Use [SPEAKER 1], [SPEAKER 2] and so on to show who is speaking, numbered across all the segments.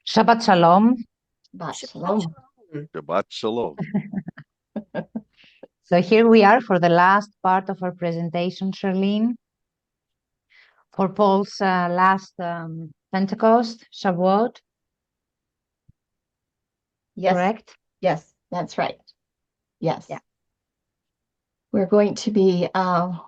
[SPEAKER 1] Shabbat Shalom.
[SPEAKER 2] Shabbat
[SPEAKER 3] Shabbat
[SPEAKER 2] shalom.
[SPEAKER 3] shalom.
[SPEAKER 4] Shabbat Shalom.
[SPEAKER 1] So here we are for the last part of our presentation, Charlene, for Paul's last Pentecost, Shavuot,
[SPEAKER 2] Yes,
[SPEAKER 1] correct?
[SPEAKER 2] yes, that's right. Yes.
[SPEAKER 1] Yeah.
[SPEAKER 2] We're going to be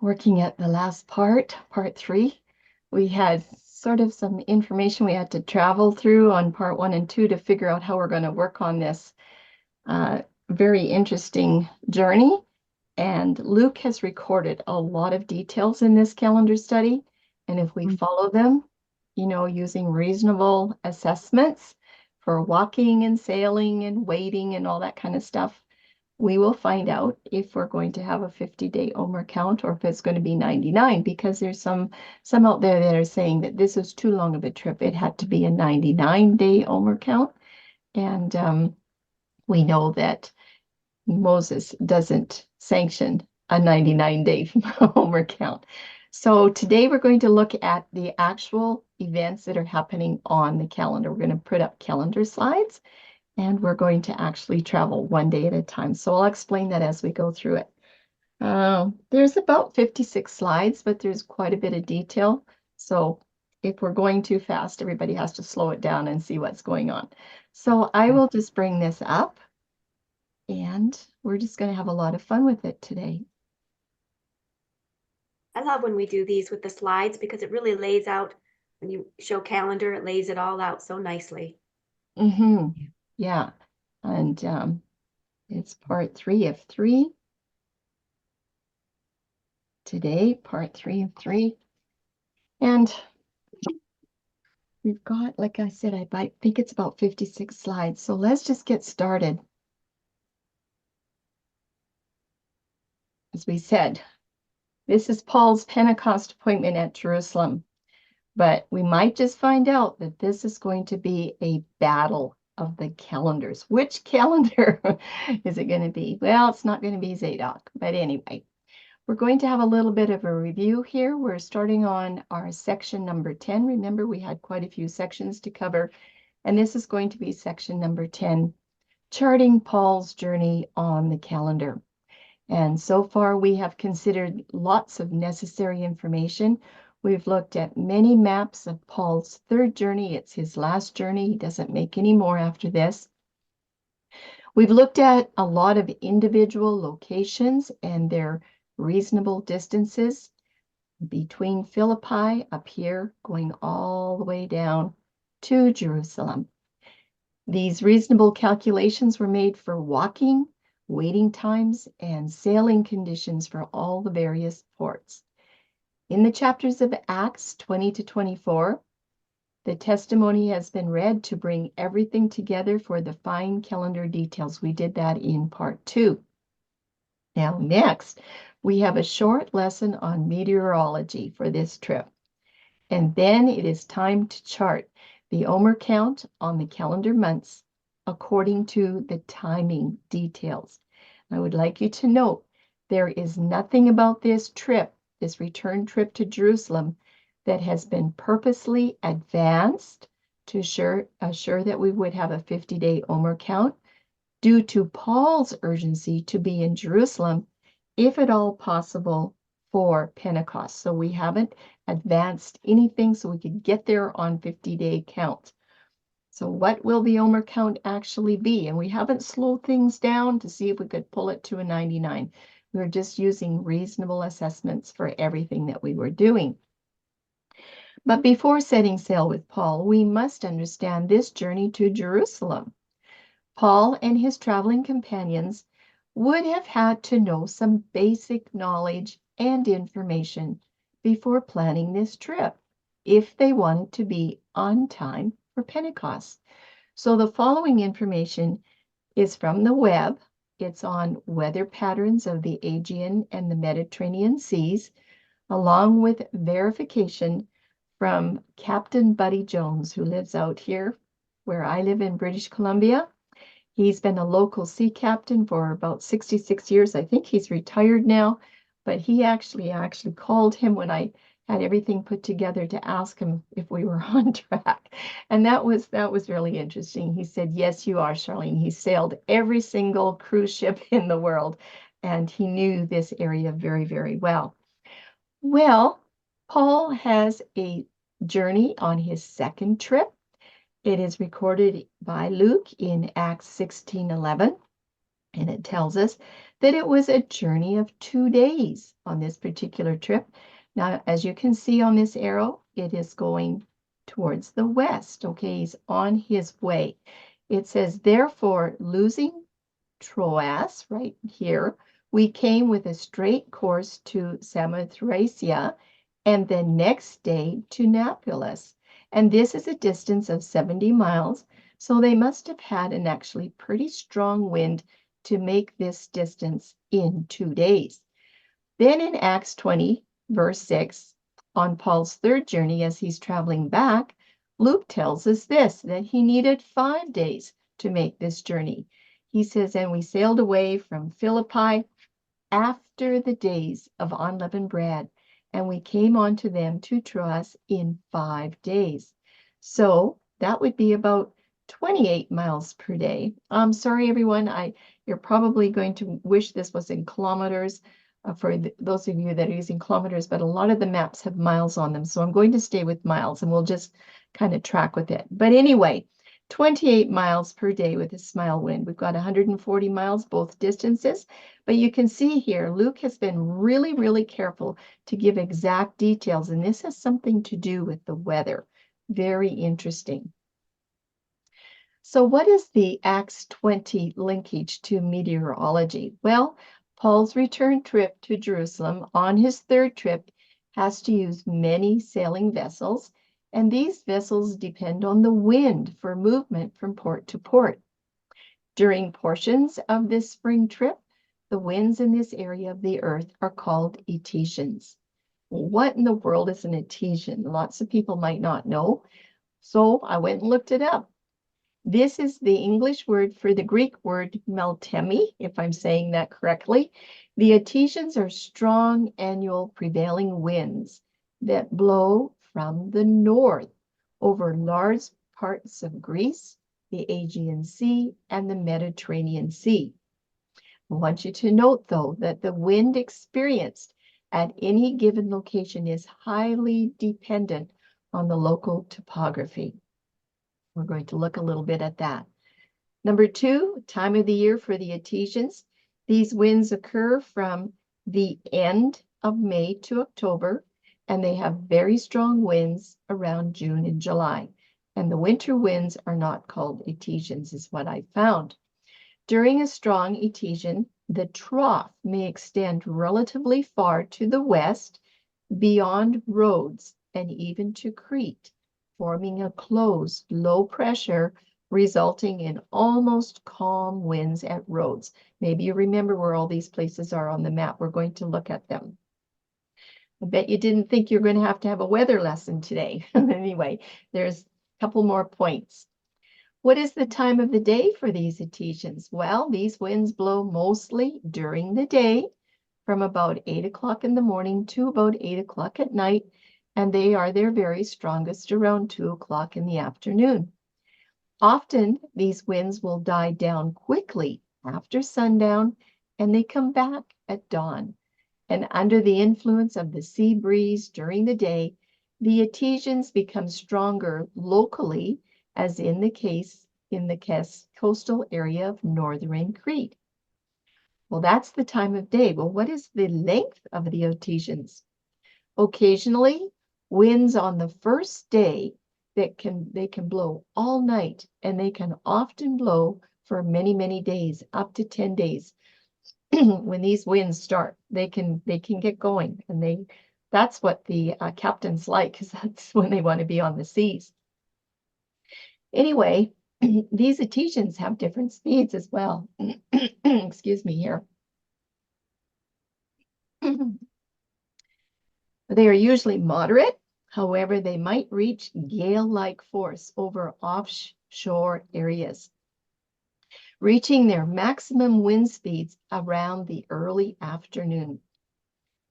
[SPEAKER 2] working at the last part 3. We had sort of some information we had to travel through on part 1 and 2 to figure out how we're going to work on this very interesting journey. And Luke has recorded a lot of details in this calendar study. And if we follow them, using reasonable assessments for walking and sailing and waiting and all that kind of stuff, we will find out if we're going to have a 50-day Omer count or if it's going to be 99, because there's some out there that are saying that this is too long of a trip. It had to be a 99-day Omer count. And we know that Moses doesn't sanction a 99-day Omer count. So today we're going to look at the actual events that are happening on the calendar. We're going to put up calendar slides, and we're going to actually travel one day at a time. So I'll explain that as we go through it. There's about 56 slides, but there's quite a bit of detail. So if we're going too fast, everybody has to slow it down and see what's going on. So I will just bring this up, and we're just going to have a lot of fun with it today.
[SPEAKER 3] I love when we do these with the slides because it really lays out, when you show calendar, it lays it all out so nicely.
[SPEAKER 2] Yeah. And it's part 3 of 3. Today, part 3 of 3. And we've got, like I said, I think it's about 56 slides. So let's just get started. As we said, this is Paul's Pentecost appointment at Jerusalem. But we might just find out that this is going to be a battle of the calendars. Which calendar is it going to be? Well, it's not going to be Zadok. But anyway, we're going to have a little bit of a review here. We're starting on our section number 10. Remember, we had quite a few sections to cover. And this is going to be section number 10, charting Paul's journey on the calendar. And so far, we have considered lots of necessary information. We've looked at many maps of Paul's third journey. It's his last journey. He doesn't make any more after this. We've looked at a lot of individual locations and their reasonable distances between Philippi up here, going all the way down to Jerusalem. These reasonable calculations were made for walking, waiting times, and sailing conditions for all the various ports. In the chapters of Acts 20 to 24, the testimony has been read to bring everything together for the fine calendar details. We did that in part 2. Now, next, we have a short lesson on meteorology for this trip. And then it is time to chart the Omer count on the calendar months according to the timing details. I would like you to note there is nothing about this trip, this return trip to Jerusalem, that has been purposely advanced to assure that we would have a 50-day Omer count due to Paul's urgency to be in Jerusalem, if at all possible, for Pentecost. So we haven't advanced anything so we could get there on 50-day count. So what will the Omer count actually be? And we haven't slowed things down to see if we could pull it to a 99. We're just using reasonable assessments for everything that we were doing. But before setting sail with Paul, we must understand this journey to Jerusalem. Paul and his traveling companions would have had to know some basic knowledge and information before planning this trip if they wanted to be on time for Pentecost. So the following information is from the web. It's on weather patterns of the Aegean and the Mediterranean seas, along with verification from Captain Buddy Jones, who lives out here where I live in British Columbia. He's been a local sea captain for about 66 years. I think he's retired now, but he actually called him when I had everything put together to ask him if we were on track. And that was really interesting. He said, yes, you are, Charlene. He sailed every single cruise ship in the world, and he knew this area very, very well. Well, Paul has a journey on his second trip. It is recorded by Luke in Acts 16:11, and it tells us that it was a journey of 2 days on this particular trip. Now, as you can see on this arrow, it is going towards the west. Okay, he's on his way. It says, therefore, losing Troas right here, we came with a straight course to Samothracia, and the next day to Neapolis. And this is a distance of 70 miles, so they must have had an actually pretty strong wind to make this distance in 2 days. Then in Acts 20, verse 6, on Paul's third journey as he's traveling back, Luke tells us this, that he needed 5 days to make this journey. He says, and we sailed away from Philippi after the days of unleavened bread, and we came on to them to Troas in 5 days. So that would be about 28 miles per day. I'm sorry, everyone. You're probably going to wish this was in kilometers for those of you that are using kilometers, but a lot of the maps have miles on them. So I'm going to stay with miles and we'll just kind of track with it. But anyway, 28 miles per day with a smile wind. We've got 140 miles, both distances. But you can see here, Luke has been really, really careful to give exact details. And this has something to do with the weather. Very interesting. So what is the Acts 20 linkage to meteorology? Well, Paul's return trip to Jerusalem on his third trip has to use many sailing vessels, and these vessels depend on the wind for movement from port to port. During portions of this spring trip, the winds in this area of the earth are called etesians. What in the world is an etesian? Lots of people might not know, so I went and looked it up. This is the English word for the Greek word meltemi, if I'm saying that correctly. The etesians are strong annual prevailing winds that blow from the north over large parts of Greece, the Aegean Sea, and the Mediterranean Sea. I want you to note, though, that the wind experienced at any given location is highly dependent on the local topography. We're going to look a little bit at that. Number 2, time of the year for the etesians. These winds occur from the end of May to October, and they have very strong winds around June and July. And the winter winds are not called etesians, is what I found. During a strong etesian, the trough may extend relatively far to the west, beyond Rhodes, and even to Crete, forming a closed, low pressure, resulting in almost calm winds at Rhodes. Maybe you remember where all these places are on the map. We're going to look at them. I bet you didn't think you're going to have a weather lesson today. Anyway, there's a couple more points. What is the time of the day for these etesians? Well, these winds blow mostly during the day, from about 8 o'clock in the morning to about 8 o'clock at night, and they are their very strongest around 2 o'clock in the afternoon. Often, these winds will die down quickly after sundown, and they come back at dawn. And under the influence of the sea breeze during the day, the etesians become stronger locally, as in the case in the coastal area of northern Crete. Well, that's the time of day. Well, what is the length of the etesians? Occasionally, winds on the first day they can blow all night, and they can often blow for many, many days, up to 10 days. When these winds start, they can get going, and that's what the captains like, because that's when they want to be on the seas. Anyway, these etesians have different speeds as well. Excuse me here. They are usually moderate. However, they might reach gale-like force over offshore areas, reaching their maximum wind speeds around the early afternoon.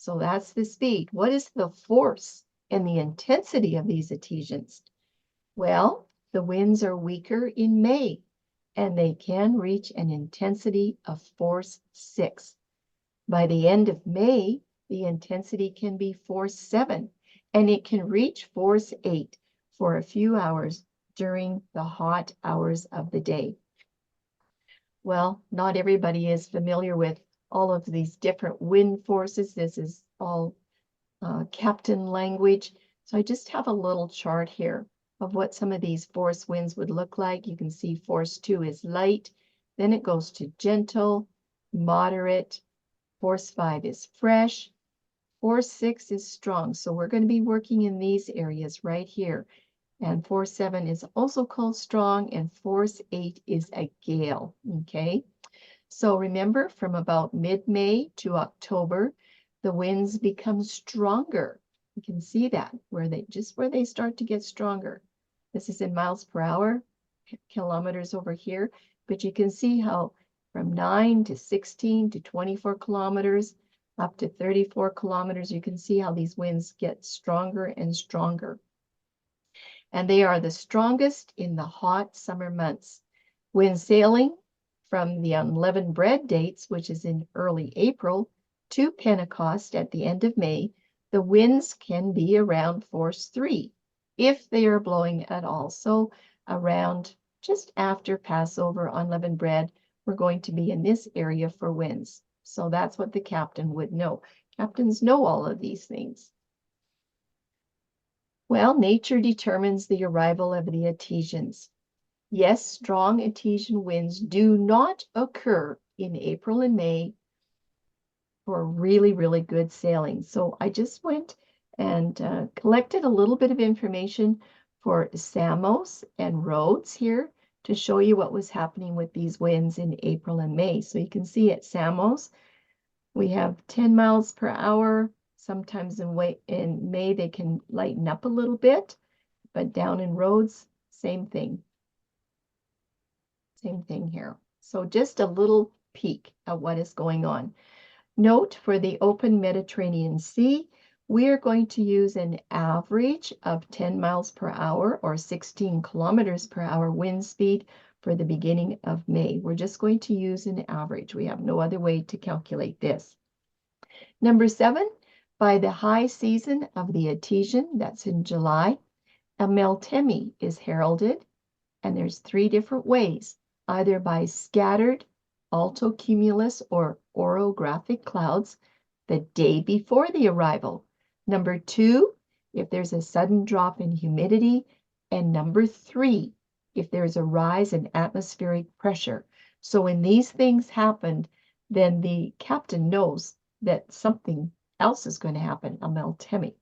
[SPEAKER 2] So that's the speed. What is the force and the intensity of these adhesions? Well, the winds are weaker in May, and they can reach an intensity of force 6. By the end of May, the intensity can be force 7, and it can reach force 8 for a few hours during the hot hours of the day. Well, not everybody is familiar with all of these different wind forces. This is all captain language. So I just have a little chart here of what some of these force winds would look like. You can see force 2 is light, then it goes to gentle, moderate, force 5 is fresh, force 6 is strong. So we're going to be working in these areas right here. And force 7 is also called strong, and force 8 is a gale, okay? So remember, from about mid-May to October, the winds become stronger. You can see that where they start to get stronger. This is in miles per hour, kilometers over here, but you can see how from 9 to 16 to 24 kilometers up to 34 kilometers, you can see how these winds get stronger and stronger. And they are the strongest in the hot summer months. When sailing from the unleavened bread dates, which is in early April, to Pentecost at the end of May, the winds can be around force 3, if they are blowing at all. So around just after Passover, unleavened bread, we're going to be in this area for winds. So that's what the captain would know. Captains know all of these things. Well, nature determines the arrival of the adhesions. Yes, strong adhesion winds do not occur in April and May for really, really good sailing. So I just went and collected a little bit of information for Samos and Rhodes here to show you what was happening with these winds in April and May. So you can see at Samos, we have 10 miles per hour. Sometimes in May, they can lighten up a little bit, but down in Rhodes, same thing. Same thing here. So just a little peek at what is going on. Note for the open Mediterranean Sea, we are going to use an average of 10 miles per hour or 16 kilometers per hour wind speed for the beginning of May. We're just going to use an average. We have no other way to calculate this. Number 7, by the high season of the adhesion, that's in July, a Meltemi is heralded, and there's 3 different ways, either by scattered altocumulus or orographic clouds the day before the arrival. Number 2, if there's a sudden drop in humidity. And number 3, if there's a rise in atmospheric pressure. So when these things happened, then the captain knows that something else is going to happen, a Meltemi.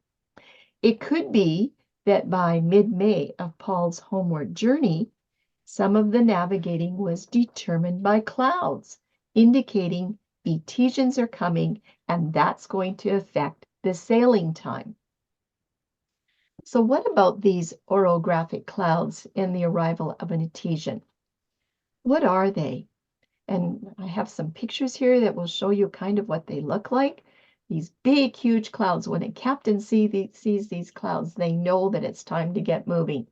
[SPEAKER 2] It could be that by mid-May of Paul's homeward journey, some of the navigating was determined by clouds, indicating adhesions are coming, and that's going to affect the sailing time. So what about these orographic clouds and the arrival of an adhesion? What are they? And I have some pictures here that will show you kind of what they look like. These big, huge clouds. When a captain sees these clouds, they know that it's time to get moving.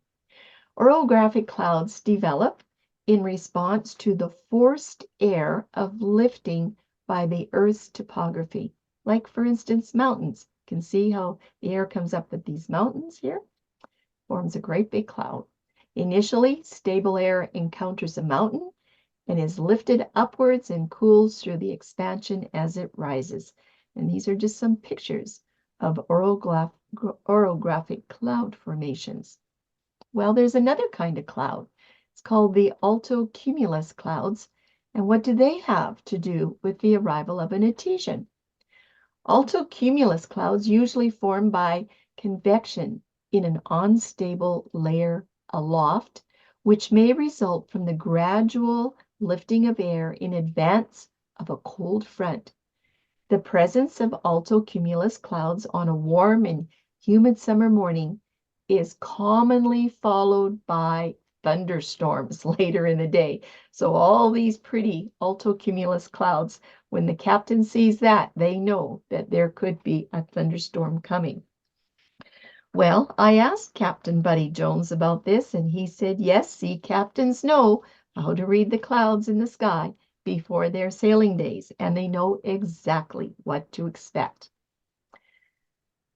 [SPEAKER 2] Orographic clouds develop in response to the forced air of lifting by the Earth's topography. Like, for instance, mountains. You can see how the air comes up with these mountains here. Forms a great big cloud. Initially, stable air encounters a mountain and is lifted upwards and cools through the expansion as it rises. And these are just some pictures of orographic cloud formations. Well, there's another kind of cloud. It's called the altocumulus clouds. And what do they have to do with the arrival of an adhesion? Altocumulus clouds usually form by convection in an unstable layer aloft, which may result from the gradual lifting of air in advance of a cold front. The presence of altocumulus clouds on a warm and humid summer morning is commonly followed by thunderstorms later in the day. So all these pretty altocumulus clouds, when the captain sees that, they know that there could be a thunderstorm coming. Well, I asked Captain Buddy Jones about this, and he said, yes, sea captains know how to read the clouds in the sky before their sailing days, and they know exactly what to expect.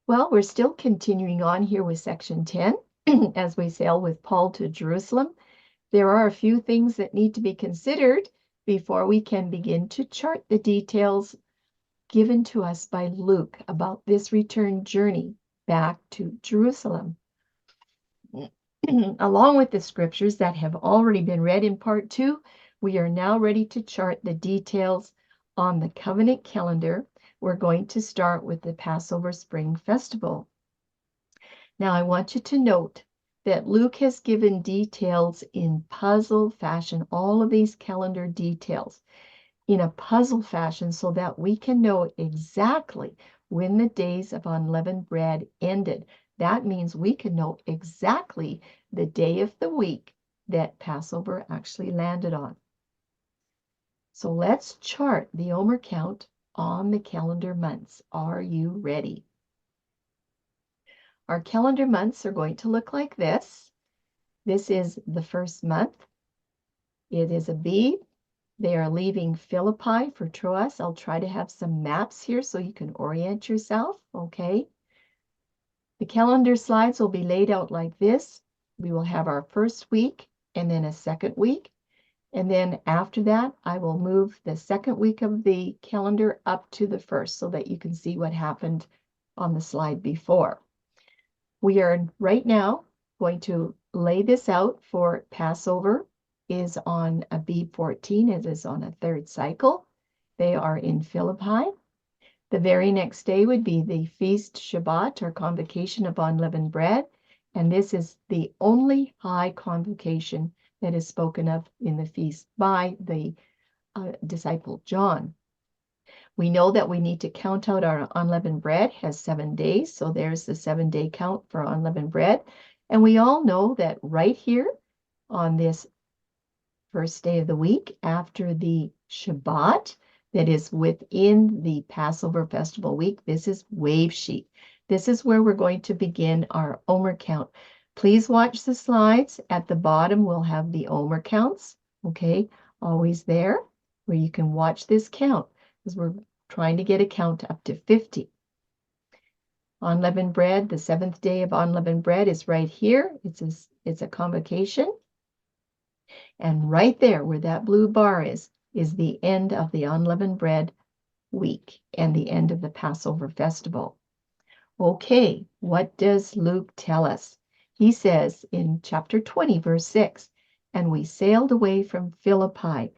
[SPEAKER 2] Well, we're still continuing on here with section 10 as we sail with Paul to Jerusalem. There are a few things that need to be considered before we can begin to chart the details given to us by Luke about this return journey back to Jerusalem. Along with the scriptures that have already been read in part 2, we are now ready to chart the details on the covenant calendar. We're going to start with the Passover Spring Festival. Now, I want you to note that Luke has given details in puzzle fashion, all of these calendar details in a puzzle fashion so that we can know exactly when the days of unleavened bread ended. That means we can know exactly the day of the week that Passover actually landed on. So let's chart the Omer count on the calendar months. Are you ready? Our calendar months are going to look like this. This is the first month. It is Abib. They are leaving Philippi for Troas. I'll try to have some maps here so you can orient yourself, okay? The calendar slides will be laid out like this. We will have our first week and then a second week. And then after that, I will move the second week of the calendar up to the first so that you can see what happened on the slide before. We are right now going to lay this out for Passover is on Abib 14. It is on a third cycle. They are in Philippi. The very next day would be the feast Shabbat, or convocation of unleavened bread. And this is the only high convocation that is spoken of in the feast by the disciple John. We know that we need to count out our unleavened bread has 7 days. So there's the 7-day count for unleavened bread. And we all know that right here on this first day of the week after the Shabbat that is within the Passover festival week, this is wave sheet. This is where we're going to begin our Omer count. Please watch the slides. At the bottom, we'll have the Omer counts, okay? Always there where you can watch this count because we're trying to get a count up to 50. Unleavened bread, the 7th day of unleavened bread is right here. It's a convocation. And right there where that blue bar is the end of the unleavened bread week and the end of the Passover festival. Okay, what does Luke tell us? He says in chapter 20, verse 6, and we sailed away from Philippi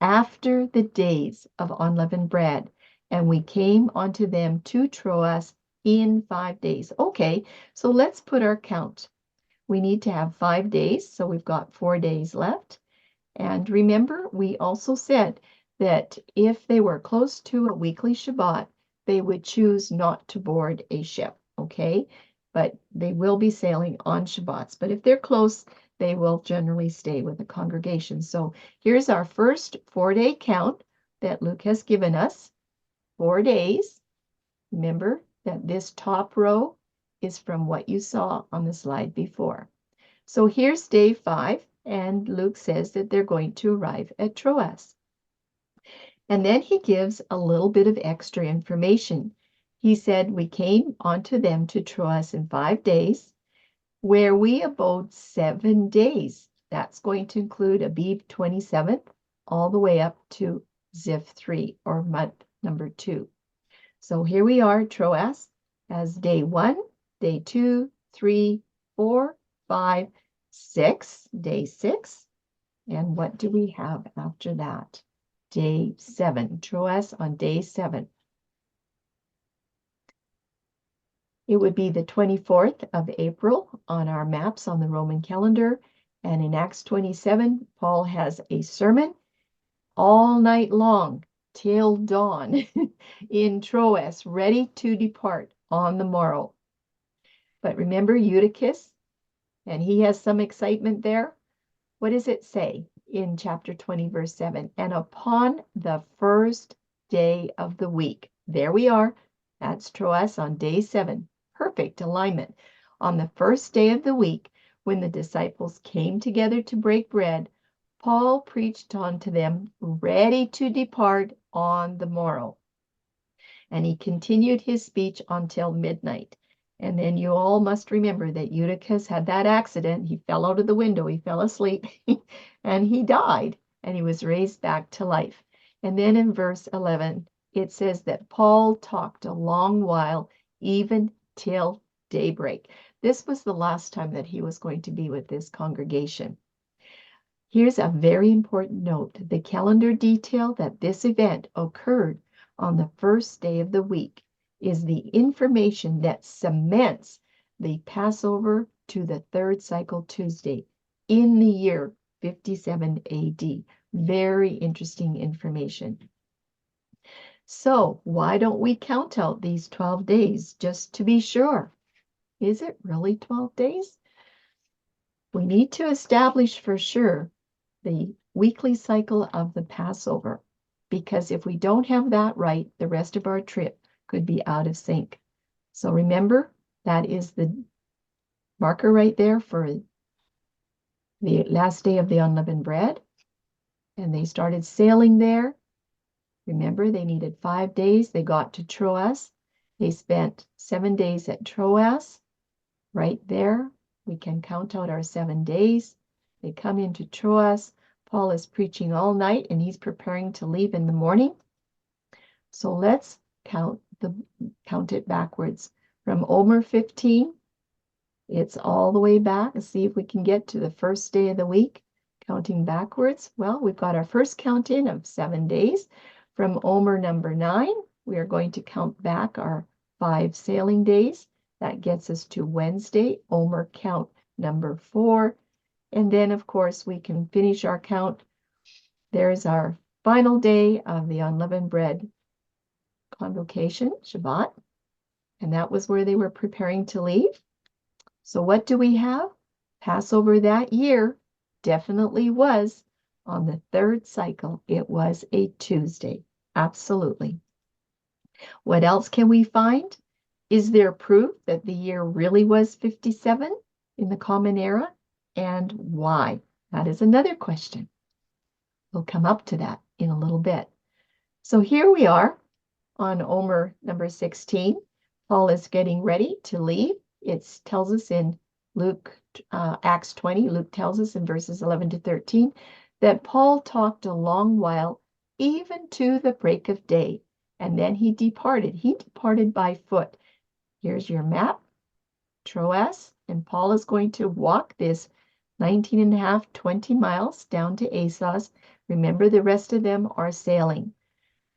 [SPEAKER 2] after the days of unleavened bread, and we came unto them to Troas in 5 days. Okay, so let's put our count. We need to have 5 days, so we've got 4 days left. And remember, we also said that if they were close to a weekly Shabbat, they would choose not to board a ship, okay? But they will be sailing on Shabbats. But if they're close, they will generally stay with the congregation. So here's our first 4-day count that Luke has given us. 4 days. Remember that this top row is from what you saw on the slide before. So here's day 5. And Luke says that they're going to arrive at Troas. And then he gives a little bit of extra information. He said, we came unto them to Troas in 5 days, where we abode 7 days. That's going to include Abib 27th, all the way up to Ziph 3, or month number 2. So here we are, Troas, as day 1, day 2, 3, 4, 5, 6, day 6. And what do we have after that? Day 7, Troas on day 7. It would be the 24th of April on our maps on the Roman calendar. And in Acts 27, Paul has a sermon all night long till dawn in Troas, ready to depart on the morrow. But remember Eutychus, and he has some excitement there. What does it say in chapter 20, verse 7? And upon the first day of the week, there we are. That's Troas on day 7. Perfect alignment. On the first day of the week, when the disciples came together to break bread, Paul preached unto them, ready to depart on the morrow. And he continued his speech until midnight. And then you all must remember that Eutychus had that accident. He fell out of the window, he fell asleep, and he died, and he was raised back to life. And then in verse 11, it says that Paul talked a long while, even till daybreak. This was the last time that he was going to be with this congregation. Here's a very important note. The calendar detail that this event occurred on the first day of the week is the information that cements the Passover to the third cycle Tuesday in the year 57 AD. Very interesting information. So why don't we count out these 12 days just to be sure? Is it really 12 days? We need to establish for sure the weekly cycle of the Passover, because if we don't have that right, the rest of our trip could be out of sync. So remember, that is the marker right there for the last day of the unleavened bread. And they started sailing there. Remember, they needed 5 days. They got to Troas. They spent 7 days at Troas. Right there, we can count out our 7 days. They come into Troas. Paul is preaching all night, and he's preparing to leave in the morning. So let's count it backwards. From Omer 15, it's all the way back. Let's see if we can get to the first day of the week. Counting backwards, well, we've got our first count in of 7 days. From Omer number 9, we are going to count back our 5 sailing days. That gets us to Wednesday, Omer count number 4. And then, of course, we can finish our count. There's our final day of the unleavened bread convocation, Shabbat. And that was where they were preparing to leave. So what do we have? Passover that year definitely was on the third cycle. It was a Tuesday. Absolutely. What else can we find? Is there proof that the year really was 57 in the Common Era? And why? That is another question. We'll come up to that in a little bit. So here we are on Omer number 16. Paul is getting ready to leave. It tells us in Acts 20, Luke tells us in verses 11 to 13, that Paul talked a long while, even to the break of day, and then he departed. He departed by foot. Here's your map, Troas, and Paul is going to walk this 19 and a half, 20 miles down to Assos. Remember, the rest of them are sailing.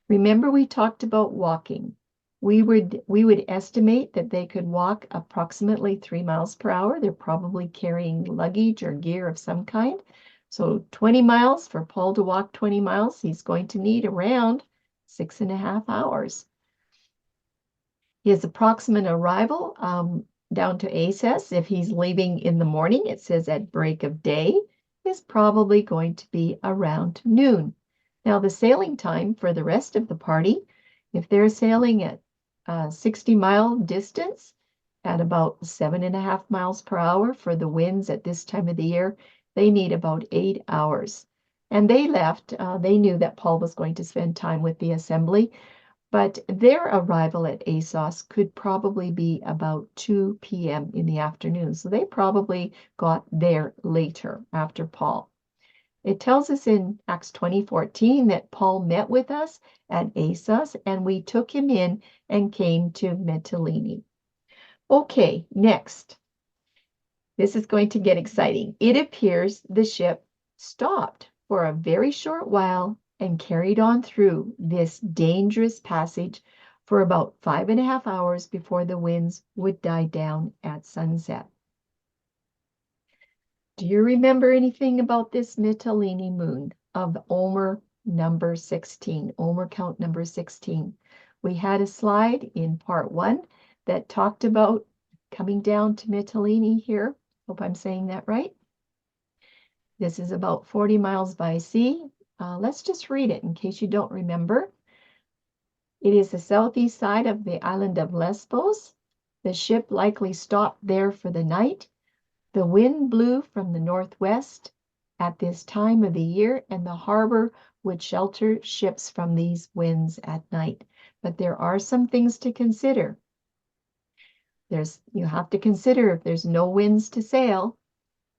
[SPEAKER 2] Remember, we talked about walking. We would estimate that they could walk approximately 3 miles per hour. They're probably carrying luggage or gear of some kind. So 20 miles, for Paul to walk 20 miles, he's going to need around 6.5 hours. His approximate arrival down to Assos, if he's leaving in the morning, it says at break of day, is probably going to be around noon. Now, the sailing time for the rest of the party, if they're sailing at 60-mile distance at about 7.5 miles per hour for the winds at this time of the year, they need about 8 hours. And they left, they knew that Paul was going to spend time with the assembly, but their arrival at Assos could probably be about 2 p.m. in the afternoon. So they probably got there later after Paul. It tells us in Acts 20:14 that Paul met with us at Assos, and we took him in and came to Mytilene. Okay, next. This is going to get exciting. It appears the ship stopped for a very short while and carried on through this dangerous passage for about 5.5 hours before the winds would die down at sunset. Do you remember anything about this Mytilene moon of Omer number 16, Omer count number 16? We had a slide in part 1 that talked about coming down to Mytilene here. Hope I'm saying that right. This is about 40 miles by sea. Let's just read it in case you don't remember. It is the southeast side of the island of Lesbos. The ship likely stopped there for the night. The wind blew from the northwest at this time of the year, and the harbor would shelter ships from these winds at night. But there are some things to consider. You have to consider if there's no winds to sail,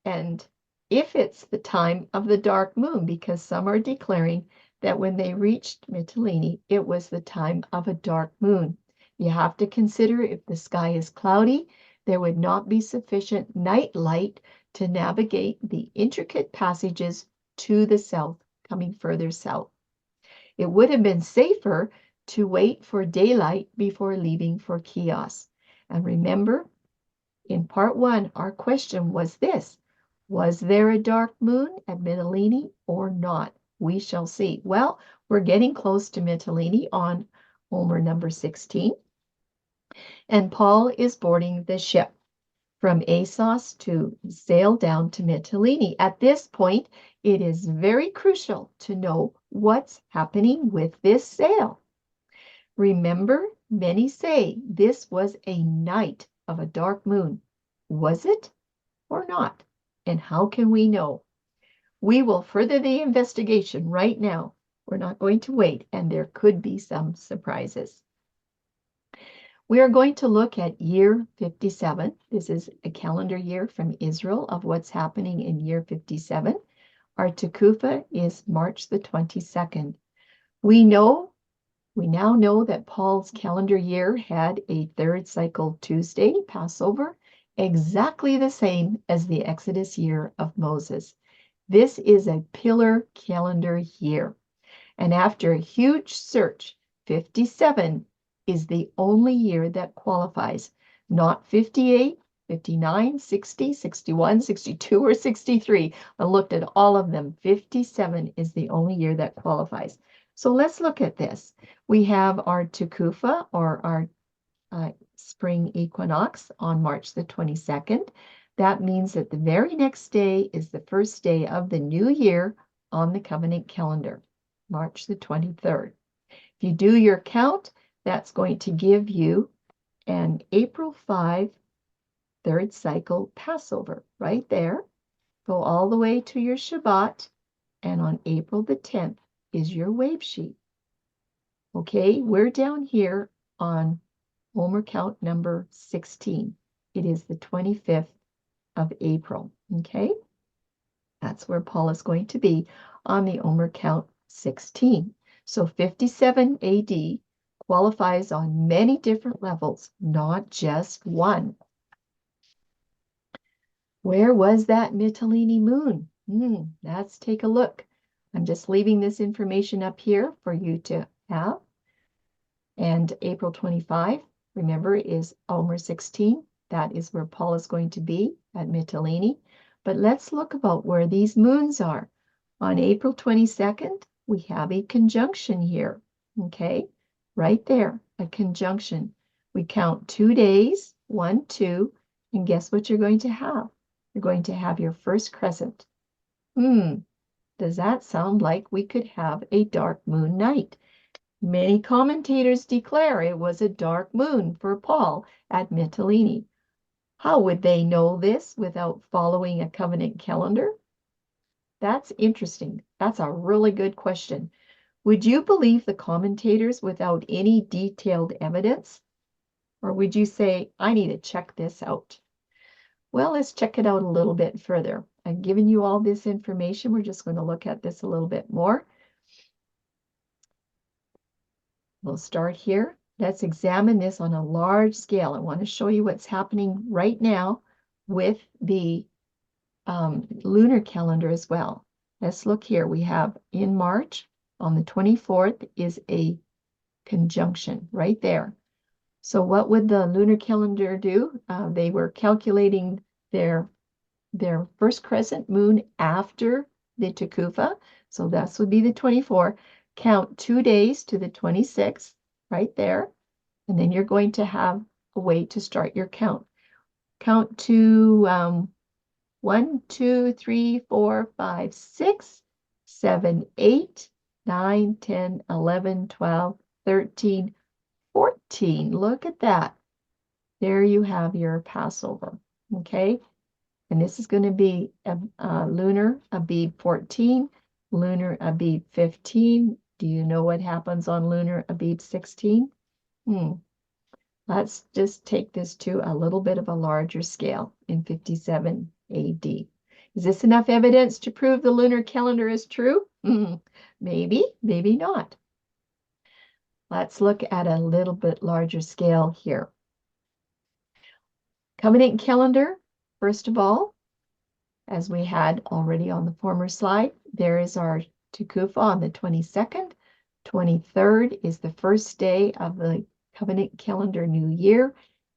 [SPEAKER 2] and if it's the time of the dark moon, because some are declaring that when they reached Mytilene, it was the time of a dark moon. You have to consider if the sky is cloudy, there would not be sufficient night light to navigate the intricate passages to the south, coming further south. It would have been safer to wait for daylight before leaving for Chios. And remember, in part 1, our question was this: was there a dark moon at Mytilene or not? We shall see. Well, we're getting close to Mytilene on Omer number 16. And Paul is boarding the ship from Assos to sail down to Mytilene. At this point, it is very crucial to know what's happening with this sail. Remember, many say this was a night of a dark moon. Was it or not? And how can we know? We will further the investigation right now. We're not going to wait, and there could be some surprises. We are going to look at year 57. This is a calendar year from Israel of what's happening in year 57. Our Tekufa is March the 22nd. We now know that Paul's calendar year had a third cycle Tuesday, Passover, exactly the same as the Exodus year of Moses. This is a pillar calendar year. And after a huge search, 57 is the only year that qualifies, not 58, 59, 60, 61, 62, or 63. I looked at all of them. 57 is the only year that qualifies. So let's look at this. We have our Tekufa, or our spring equinox, on March the 22nd. That means that the very next day is the first day of the new year on the covenant calendar, March the 23rd. If you do your count, that's going to give you an April 5 third cycle Passover right there. Go all the way to your Shabbat, and on April the 10th is your wave sheet. Okay, we're down here on Omer count number 16. It is the 25th of April, okay? That's where Paul is going to be on the Omer count 16. So 57 AD qualifies on many different levels, not just one. Where was that Mytilene moon? Let's take a look. I'm just leaving this information up here for you to have. And April 25, remember, is Omer 16. That is where Paul is going to be at Mytilene. But let's look about where these moons are. On April 22nd, we have a conjunction here, okay? Right there, a conjunction. We count 2 days, 1, 2, and guess what you're going to have? You're going to have your first crescent. Does that sound like we could have a dark moon night? Many commentators declare it was a dark moon for Paul at Mytilene. How would they know this without following a covenant calendar? That's interesting. That's a really good question. Would you believe the commentators without any detailed evidence? Or would you say, I need to check this out? Well, let's check it out a little bit further. I've given you all this information. We're just going to look at this a little bit more. We'll start here. Let's examine this on a large scale. I want to show you what's happening right now with the lunar calendar as well. Let's look here. We have in March, on the 24th, is a conjunction right there. So what would the lunar calendar do? They were calculating their first crescent moon after the Tekufa. So this would be the 24th. Count 2 days to the 26th, right there. And then you're going to have a way to start your count. Count to 1, 2, 3, 4, 5, 6, 7, 8, 9, 10, 11, 12, 13, 14. Look at that. There you have your Passover, okay? And this is going to be Lunar Abib 14, Lunar Abib 15. Do you know what happens on Lunar Abib 16? Let's just take this to a little bit of a larger scale in 57 AD. Is this enough evidence to prove the lunar calendar is true? Maybe, maybe not. Let's look at a little bit larger scale here. Covenant calendar, first of all, as we had already on the former slide, there is our Tekufa on the 22nd. 23rd is the first day of the Covenant calendar new year.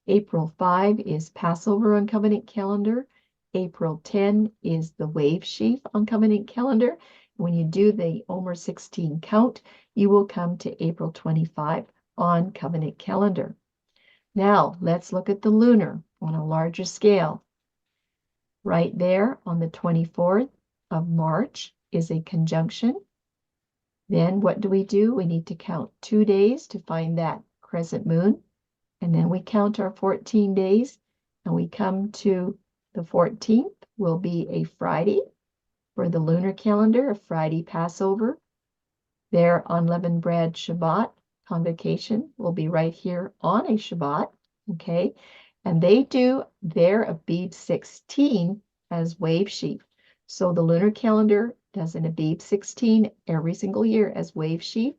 [SPEAKER 2] April 5 is Passover on Covenant calendar. April 10 is the wave sheaf on Covenant calendar. When you do the Omer 16 count, you will come to April 25 on Covenant calendar. Now, let's look at the lunar on a larger scale. Right there on the 24th of March is a conjunction. Then what do? We need to count 2 days to find that crescent moon. And then we count our 14 days and we come to the 14th will be a Friday for the lunar calendar, a Friday Passover. Their unleavened bread Shabbat convocation will be right here on a Shabbat, okay? And they do their Abib 16 as wave sheaf. So the lunar calendar does an Abib 16 every single year as wave sheaf.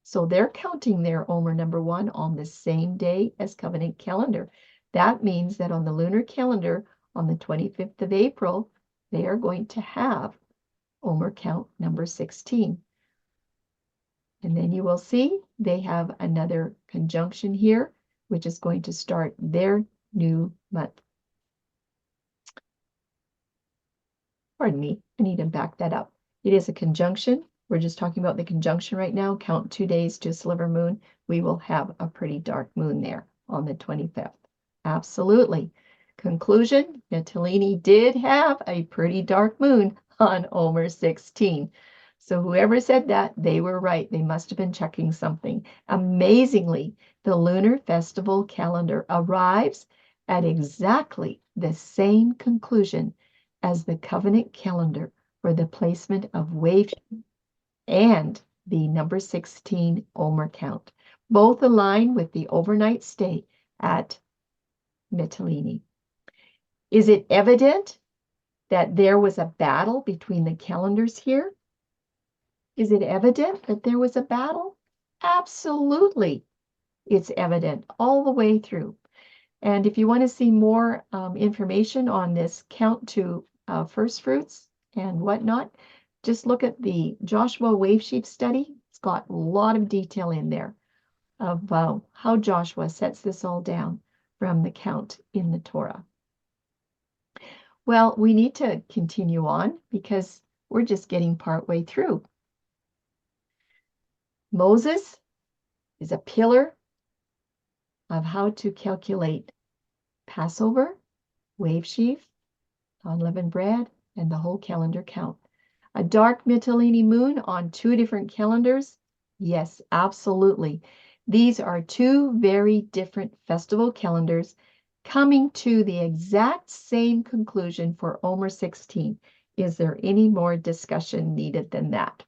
[SPEAKER 2] So they're counting their Omer number 1 on the same day as Covenant calendar. That means that on the lunar calendar on the 25th of April, they are going to have Omer count number 16. And then you will see they have another conjunction here, which is going to start their new month. Pardon me, I need to back that up. It is a conjunction. We're just talking about the conjunction right now. Count 2 days to a sliver moon. We will have a pretty dark moon there on the 25th. Absolutely. Conclusion, Mytilene did have a pretty dark moon on Omer 16. So whoever said that, they were right. They must have been checking something. Amazingly, the lunar festival calendar arrives at exactly the same conclusion as the covenant calendar for the placement of wave and the number 16 Omer count. Both align with the overnight stay at Mytilene. Is it evident that there was a battle between the calendars here? Is it evident that there was a battle? Absolutely. It's evident all the way through. And if you want to see more information on this count to first fruits and whatnot, just look at the Joshua wave sheaf study. It's got a lot of detail in there of how Joshua sets this all down from the count in the Torah. Well, we need to continue on because we're just getting partway through. Moses is a pillar of how to calculate Passover, wave sheaf, unleavened bread, and the whole calendar count. A dark Mytilene moon on 2 different calendars? Yes, absolutely. These are 2 very different festival calendars coming to the exact same conclusion for Omer 16. Is there any more discussion needed than that?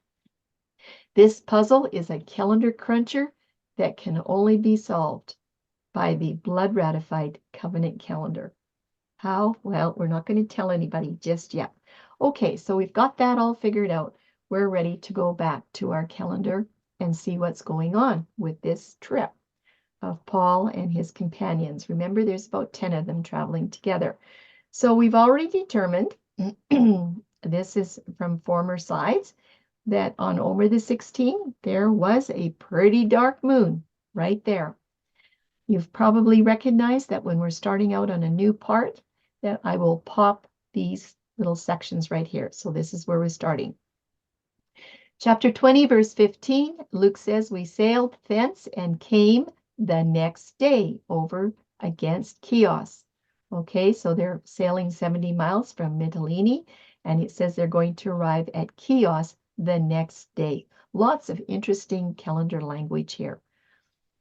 [SPEAKER 2] This puzzle is a calendar cruncher that can only be solved by the blood-ratified covenant calendar. How? Well, we're not going to tell anybody just yet. Okay, so we've got that all figured out. We're ready to go back to our calendar and see what's going on with this trip of Paul and his companions. Remember, there's about 10 of them traveling together. So we've already determined, this is from former slides, that on Omer the 16th, there was a pretty dark moon right there. You've probably recognized that when we're starting out on a new part, that I will pop these little sections right here. So this is where we're starting. Chapter 20, verse 15, Luke says, we sailed thence and came the next day over against Chios. Okay, so they're sailing 70 miles from Mytilene, and it says they're going to arrive at Chios the next day. Lots of interesting calendar language here.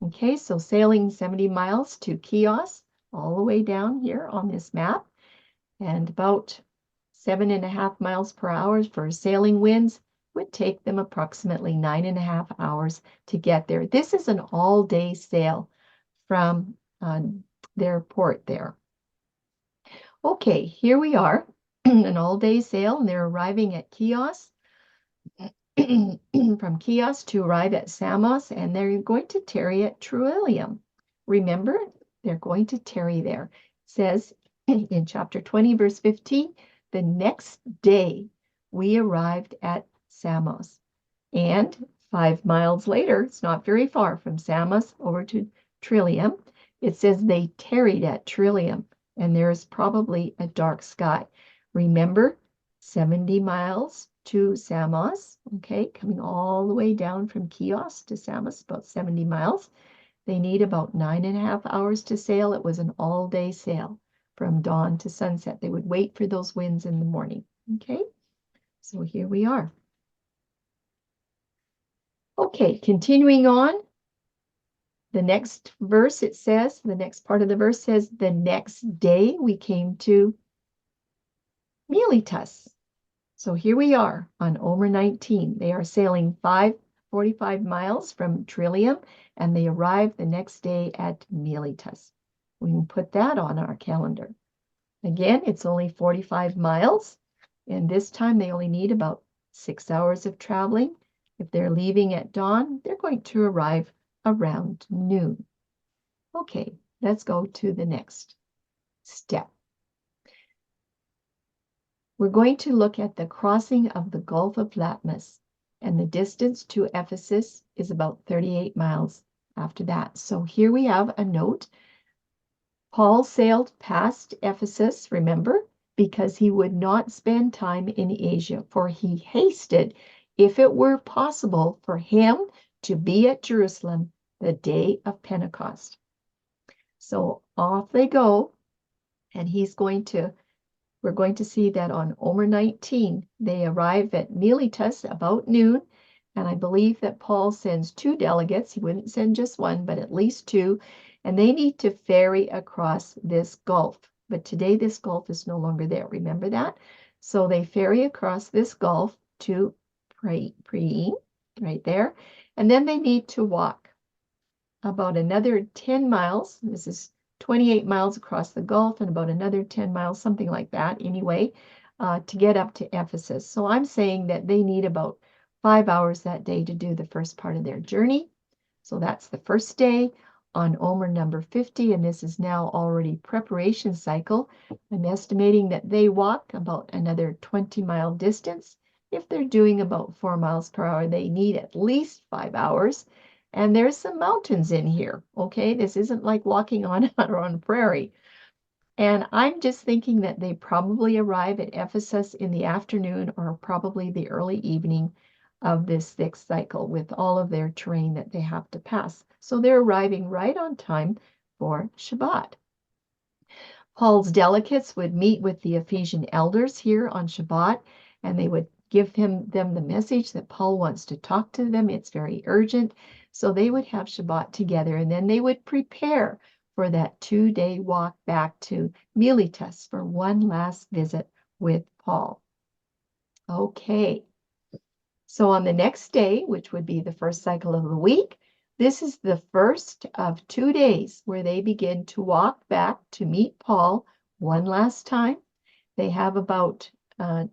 [SPEAKER 2] Okay, so sailing 70 miles to Chios, all the way down here on this map, and about 7.5 miles per hour for sailing winds would take them approximately 9.5 hours to get there. This is an all-day sail from their port there. Okay, here we are, an all-day sail, and they're arriving at Chios. From Chios to arrive at Samos, and they're going to tarry at Trullium. Remember, they're going to tarry there. It says in chapter 20, verse 15, the next day we arrived at Samos. And 5 miles later, it's not very far from Samos over to Trullium, it says they tarried at Trullium, and there's probably a dark sky. Remember, 70 miles to Samos, okay, coming all the way down from Chios to Samos, about 70 miles. They need about 9.5 hours to sail. It was an all-day sail from dawn to sunset. They would wait for those winds in the morning, okay? So here we are. Okay, continuing on. The next verse, it says, the next part of the verse says, the next day we came to Miletus. So here we are on Omer 19. They are sailing 45 miles from Trullium, and they arrive the next day at Miletus. We can put that on our calendar. Again, it's only 45 miles, and this time they only need about 6 hours of traveling. If they're leaving at dawn, they're going to arrive around noon. Okay, let's go to the next step. We're going to look at the crossing of the Gulf of Latmus, and the distance to Ephesus is about 38 miles after that. So here we have a note. Paul sailed past Ephesus, remember, because he would not spend time in Asia, for he hasted, if it were possible for him to be at Jerusalem the day of Pentecost. So off they go, and we're going to see that on Omer 19, they arrive at Miletus about noon, and I believe that Paul sends 2 delegates. He wouldn't send just one, but at least 2, and they need to ferry across this gulf. But today this gulf is no longer there, remember that? So they ferry across this gulf to Priene, right there, and then they need to walk about another 10 miles. This is 28 miles across the Gulf and about another 10 miles, something like that anyway, to get up to Ephesus. So I'm saying that they need about 5 hours that day to do the first part of their journey. So that's the first day on Omer number 50, and this is now already preparation cycle. I'm estimating that they walk about another 20-mile distance. If they're doing about 4 miles per hour, they need at least 5 hours. And there's some mountains in here, okay? This isn't like walking on a prairie. And I'm just thinking that they probably arrive at Ephesus in the afternoon or probably the early evening of this 6th cycle with all of their terrain that they have to pass. So they're arriving right on time for Shabbat. Paul's delegates would meet with the Ephesian elders here on Shabbat, and they would give them the message that Paul wants to talk to them. It's very urgent. So they would have Shabbat together, and then they would prepare for that 2-day walk back to Miletus for one last visit with Paul. Okay. So on the next day, which would be the first cycle of the week, this is the first of 2 days where they begin to walk back to meet Paul one last time. They have about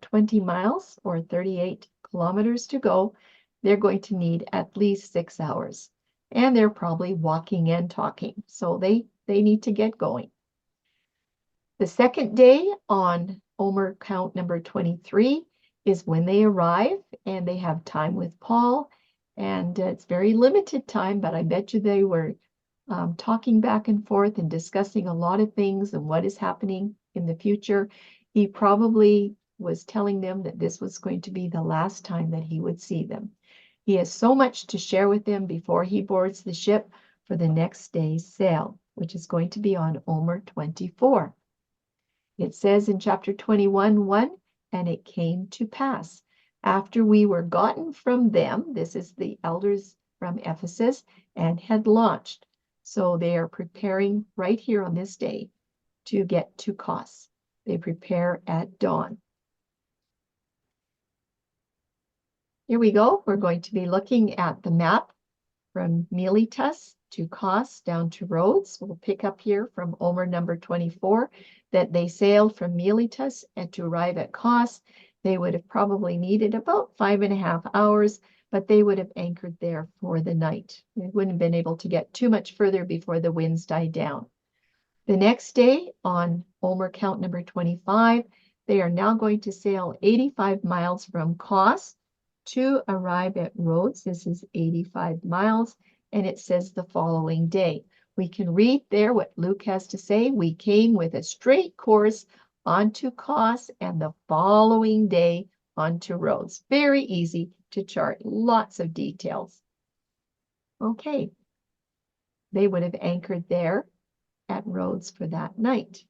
[SPEAKER 2] 20 miles or 38 kilometers to go. They're going to need at least 6 hours. And they're probably walking and talking. So they need to get going. The second day on Omer count number 23 is when they arrive and they have time with Paul. And it's very limited time, but I bet you they were talking back and forth and discussing a lot of things and what is happening in the future. He probably was telling them that this was going to be the last time that he would see them. He has so much to share with them before he boards the ship for the next day's sail, which is going to be on Omer 24. It says in chapter 21:1, and it came to pass after we were gotten from them, this is the elders from Ephesus, and had launched. So they are preparing right here on this day to get to Kos. They prepare at dawn. Here we go. We're going to be looking at the map from Miletus to Kos down to Rhodes. We'll pick up here from Omer number 24 that they sailed from Miletus and to arrive at Kos. They would have probably needed about 5.5 hours, but they would have anchored there for the night. They wouldn't have been able to get too much further before the winds died down. The next day on Omer count number 25, they are now going to sail 85 miles from Kos to arrive at Rhodes. This is 85 miles, and it says the following day. We can read there what Luke has to say. We came with a straight course onto Kos and the following day onto Rhodes. Very easy to chart, lots of details. Okay, they would have anchored there at Rhodes for that night.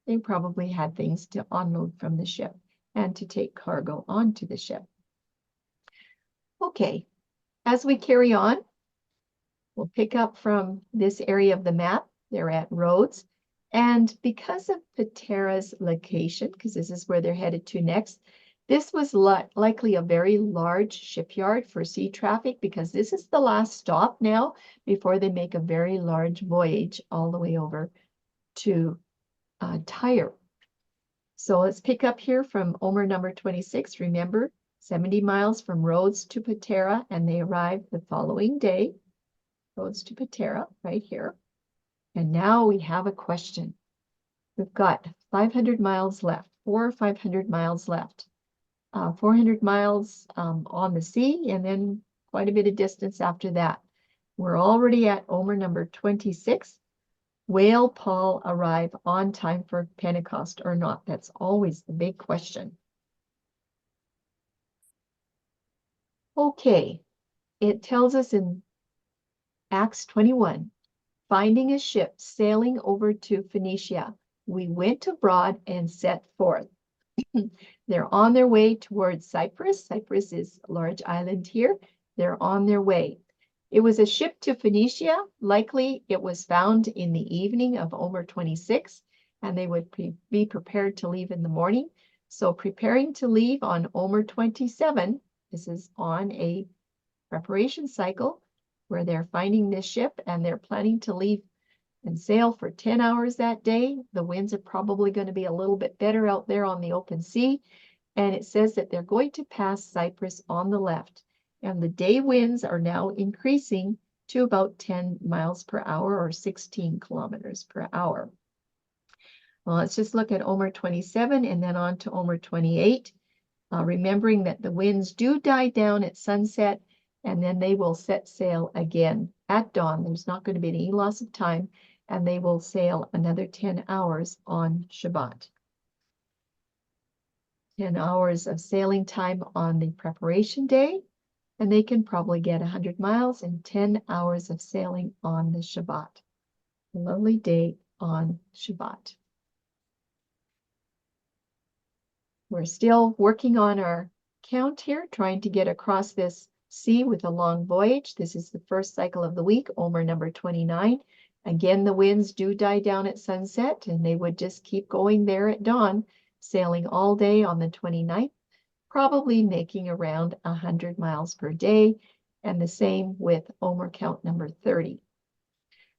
[SPEAKER 2] They probably had things to unload from the ship and to take cargo onto the ship. Okay, as we carry on, we'll pick up from this area of the map. They're at Rhodes. And because of Patera's location, because this is where they're headed to next, this was likely a very large shipyard for sea traffic, because this is the last stop now before they make a very large voyage all the way over to Tyre. So let's pick up here from Omer number 26. Remember, 70 miles from Rhodes to Patera, and they arrived the following day. Rhodes to Patera, right here. And now we have a question. We've got 500 miles left, 400 or 500 miles left. 400 miles on the sea, and then quite a bit of distance after that. We're already at Omer number 26. Will Paul arrive on time for Pentecost or not? That's always the big question. Okay, it tells us in Acts 21, finding a ship sailing over to Phoenicia, we went abroad and set forth. They're on their way towards Cyprus. Cyprus is a large island here. They're on their way. It was a ship to Phoenicia. Likely it was found in the evening of Omer 26, and they would be prepared to leave in the morning. So preparing to leave on Omer 27, this is on a preparation cycle where they're finding this ship and they're planning to leave and sail for 10 hours that day. The winds are probably going to be a little bit better out there on the open sea. And it says that they're going to pass Cyprus on the left. And the day winds are now increasing to about 10 miles per hour or 16 kilometers per hour. Well, let's just look at Omer 27 and then on to Omer 28. Remembering that the winds do die down at sunset, and then they will set sail again at dawn. There's not going to be any loss of time, and they will sail another 10 hours on Shabbat. 10 hours of sailing time on the preparation day, and they can probably get 100 miles and 10 hours of sailing on the Shabbat. A lovely day on Shabbat. We're still working on our count here, trying to get across this sea with a long voyage. This is the first cycle of the week, Omer number 29. Again, the winds do die down at sunset, and they would just keep going there at dawn, sailing all day on the 29th, probably making around 100 miles per day, and the same with Omer count number 30.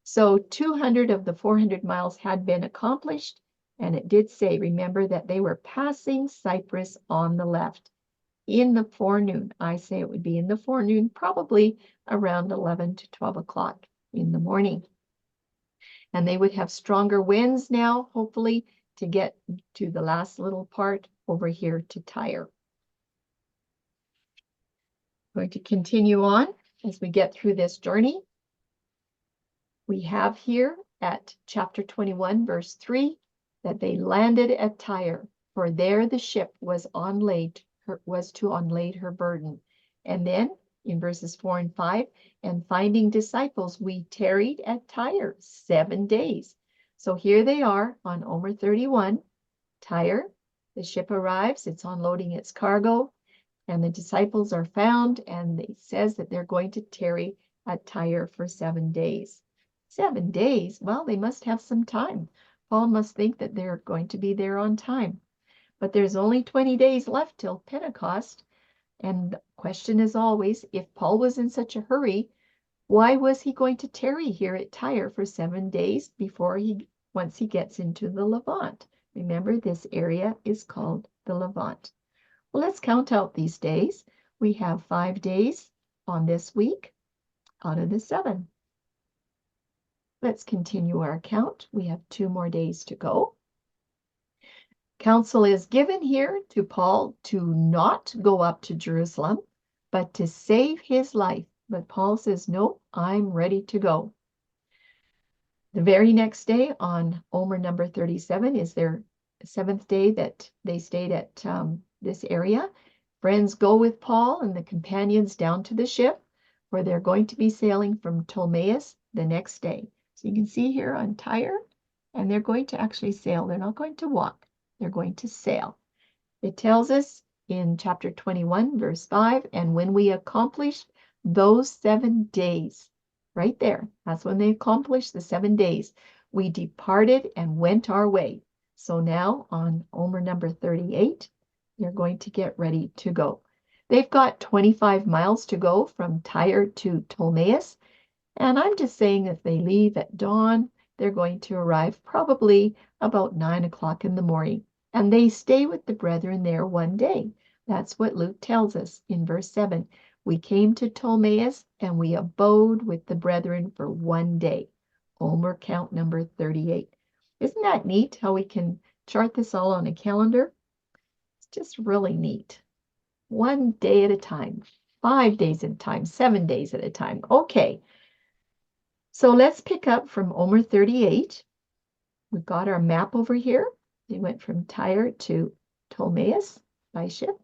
[SPEAKER 2] So 200 of the 400 miles had been accomplished, and it did say, remember, that they were passing Cyprus on the left in the forenoon. I say it would be in the forenoon, probably around 11 to 12 o'clock in the morning. And they would have stronger winds now, hopefully, to get to the last little part over here to Tyre. Going to continue on as we get through this journey. We have here at chapter 21, verse 3, that they landed at Tyre, for there the ship was to unlade her burden. And then in verses 4 and 5, and finding disciples, we tarried at Tyre 7 days. So here they are on Omer 31. Tyre. The ship arrives, it's unloading its cargo, and the disciples are found, and it says that they're going to tarry at Tyre for 7 days. 7 days? Well, they must have some time. Paul must think that they're going to be there on time. But there's only 20 days left till Pentecost. And the question is always, if Paul was in such a hurry, why was he going to tarry here at Tyre for 7 days once he gets into the Levant? Remember, this area is called the Levant. Well, let's count out these days. We have 5 days on this week out of the 7. Let's continue our count. We have 2 more days to go. Counsel is given here to Paul to not go up to Jerusalem, but to save his life. But Paul says, no, I'm ready to go. The very next day on Omer number 37 is their 7th day that they stayed at this area. Friends go with Paul and the companions down to the ship where they're going to be sailing from Ptolemais the next day. So you can see here on Tyre, and they're going to actually sail. They're not going to walk. They're going to sail. It tells us in chapter 21, verse 5, and when we accomplished those 7 days, right there, that's when they accomplished the 7 days, we departed and went our way. So now on Omer number 38, they're going to get ready to go. They've got 25 miles to go from Tyre to Ptolemais, and I'm just saying if they leave at dawn, they're going to arrive probably about 9 o'clock in the morning. And they stay with the brethren there 1 day. That's what Luke tells us in verse 7. We came to Ptolemais and we abode with the brethren for 1 day. Omer count number 38. Isn't that neat how we can chart this all on a calendar? It's just really neat. 1 day at a time, 5 days at a time, 7 days at a time. Okay. So let's pick up from Omer 38. We've got our map over here. They went from Tyre to Ptolemais by ship.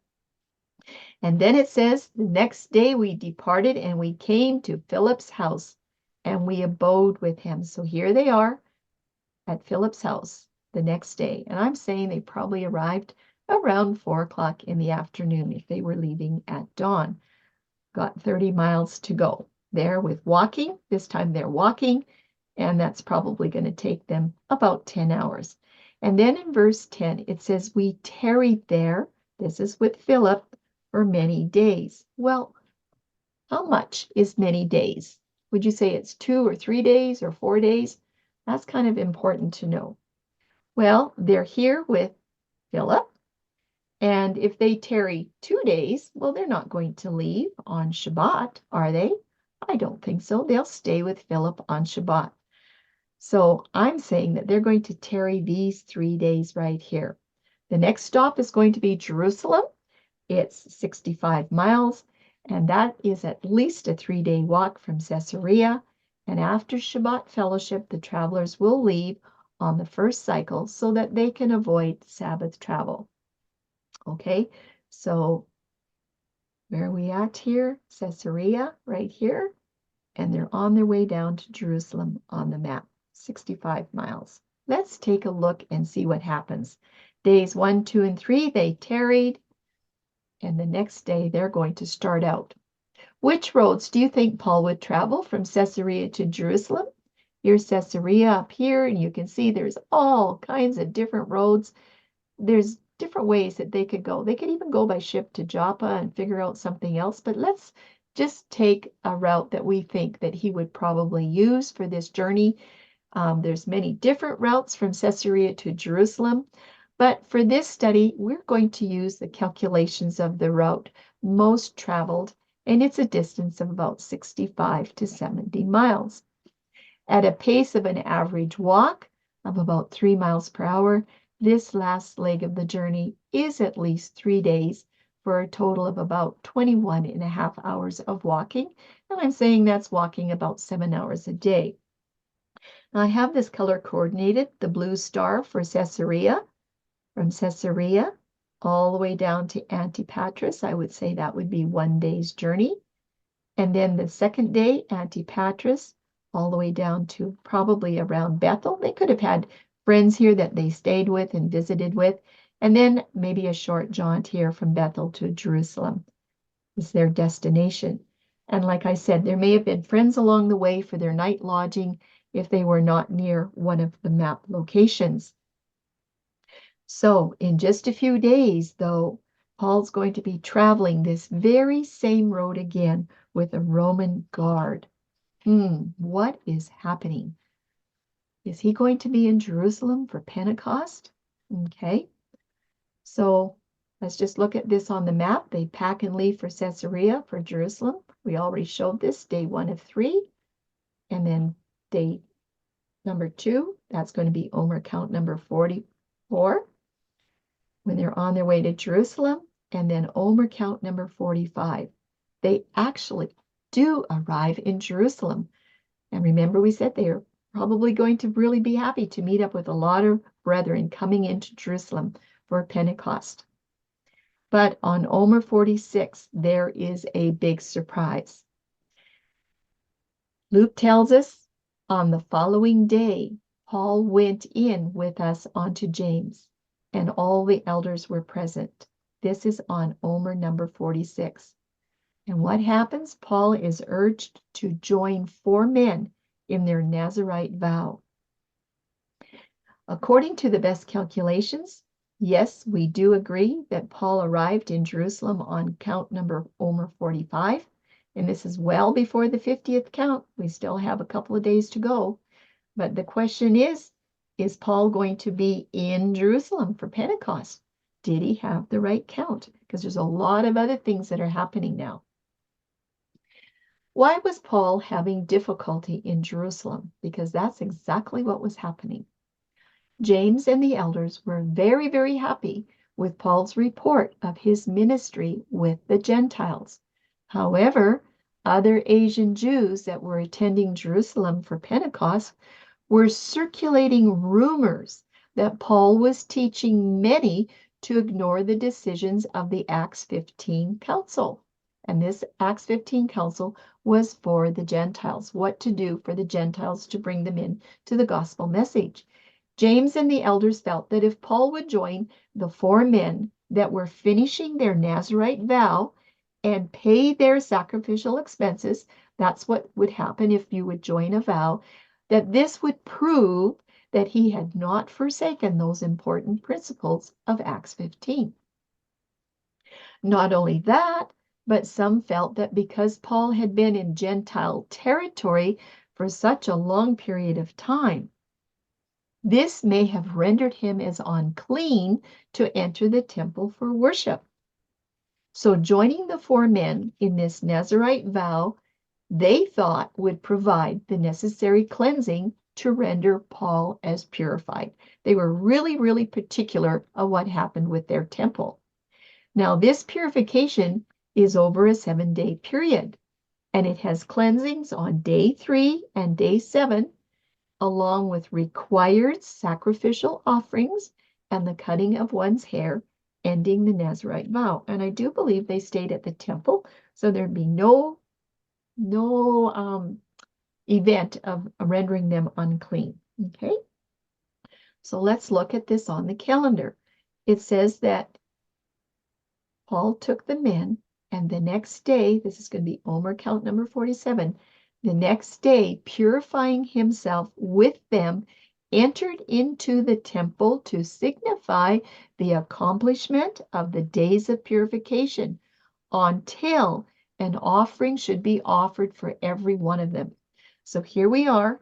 [SPEAKER 2] And then it says, the next day we departed and we came to Philip's house and we abode with him. So here they are at Philip's house the next day. And I'm saying they probably arrived around 4 o'clock in the afternoon if they were leaving at dawn. Got 30 miles to go. There with walking. This time they're walking, and that's probably going to take them about 10 hours. And then in verse 10, it says, we tarried there, this is with Philip, for many days. Well, how much is many days? Would you say it's 2 or 3 days or 4 days? That's kind of important to know. Well, they're here with Philip, and if they tarry 2 days, well, they're not going to leave on Shabbat, are they? I don't think so. They'll stay with Philip on Shabbat. So I'm saying that they're going to tarry these 3 days right here. The next stop is going to be Jerusalem. It's 65 miles, and that is at least a 3-day walk from Caesarea. And after Shabbat fellowship, the travelers will leave on the first cycle so that they can avoid Sabbath travel. Okay, so where are we at here? Caesarea, right here. And they're on their way down to Jerusalem on the map, 65 miles. Let's take a look and see what happens. Days 1, 2, and 3, they tarried. And the next day, they're going to start out. Which roads do you think Paul would travel from Caesarea to Jerusalem? Here's Caesarea up here, and you can see there's all kinds of different roads. There's different ways that they could go. They could even go by ship to Joppa and figure out something else, but let's just take a route that we think that he would probably use for this journey. There's many different routes from Caesarea to Jerusalem, but for this study, we're going to use the calculations of the route most traveled, and it's a distance of about 65 to 70 miles. At a pace of an average walk of about 3 miles per hour, this last leg of the journey is at least 3 days for a total of about 21.5 hours of walking. And I'm saying that's walking about 7 hours a day. Now I have this color coordinated, the blue star for Caesarea. From Caesarea all the way down to Antipatris, I would say that would be 1 day's journey. And then the second day, Antipatris, all the way down to probably around Bethel. They could have had friends here that they stayed with and visited with. And then maybe a short jaunt here from Bethel to Jerusalem is their destination. And like I said, there may have been friends along the way for their night lodging if they were not near one of the map locations. So in just a few days, though, Paul's going to be traveling this very same road again with a Roman guard. What is happening? Is he going to be in Jerusalem for Pentecost? Okay, so let's just look at this on the map. They pack and leave for Caesarea for Jerusalem. We already showed this, day 1 of 3. And then day number 2, that's going to be Omer count number 44. When they're on their way to Jerusalem, and then Omer count number 45. They actually do arrive in Jerusalem. And remember, we said they are probably going to really be happy to meet up with a lot of brethren coming into Jerusalem for Pentecost. But on Omer 46, there is a big surprise. Luke tells us on the following day, Paul went in with us onto James, and all the elders were present. This is on Omer number 46. And what happens? Paul is urged to join 4 men in their Nazirite vow. According to the best calculations, yes, we do agree that Paul arrived in Jerusalem on count number Omer 45, and this is well before the 50th count. We still have a couple of days to go. But the question is Paul going to be in Jerusalem for Pentecost? Did he have the right count? Because there's a lot of other things that are happening now. Why was Paul having difficulty in Jerusalem? Because that's exactly what was happening. James and the elders were very, very happy with Paul's report of his ministry with the Gentiles. However, other Asian Jews that were attending Jerusalem for Pentecost were circulating rumors that Paul was teaching many to ignore the decisions of the Acts 15 Council. And this Acts 15 Council was for the Gentiles, what to do for the Gentiles to bring them in to the gospel message. James and the elders felt that if Paul would join the 4 men that were finishing their Nazirite vow and pay their sacrificial expenses, that's what would happen if you would join a vow, that this would prove that he had not forsaken those important principles of Acts 15. Not only that, but some felt that because Paul had been in Gentile territory for such a long period of time, this may have rendered him as unclean to enter the temple for worship. So joining the 4 men in this Nazirite vow, they thought would provide the necessary cleansing to render Paul as purified. They were really, really particular of what happened with their temple. Now, this purification is over a 7-day period, and it has cleansings on day 3 and day 7, along with required sacrificial offerings and the cutting of one's hair, ending the Nazirite vow. And I do believe they stayed at the temple, so there'd be no event of rendering them unclean. Okay, so let's look at this on the calendar. It says that Paul took the men, and the next day, this is going to be Omer count number 47, the next day, purifying himself with them, entered into the temple to signify the accomplishment of the days of purification, until an offering should be offered for every one of them. So here we are.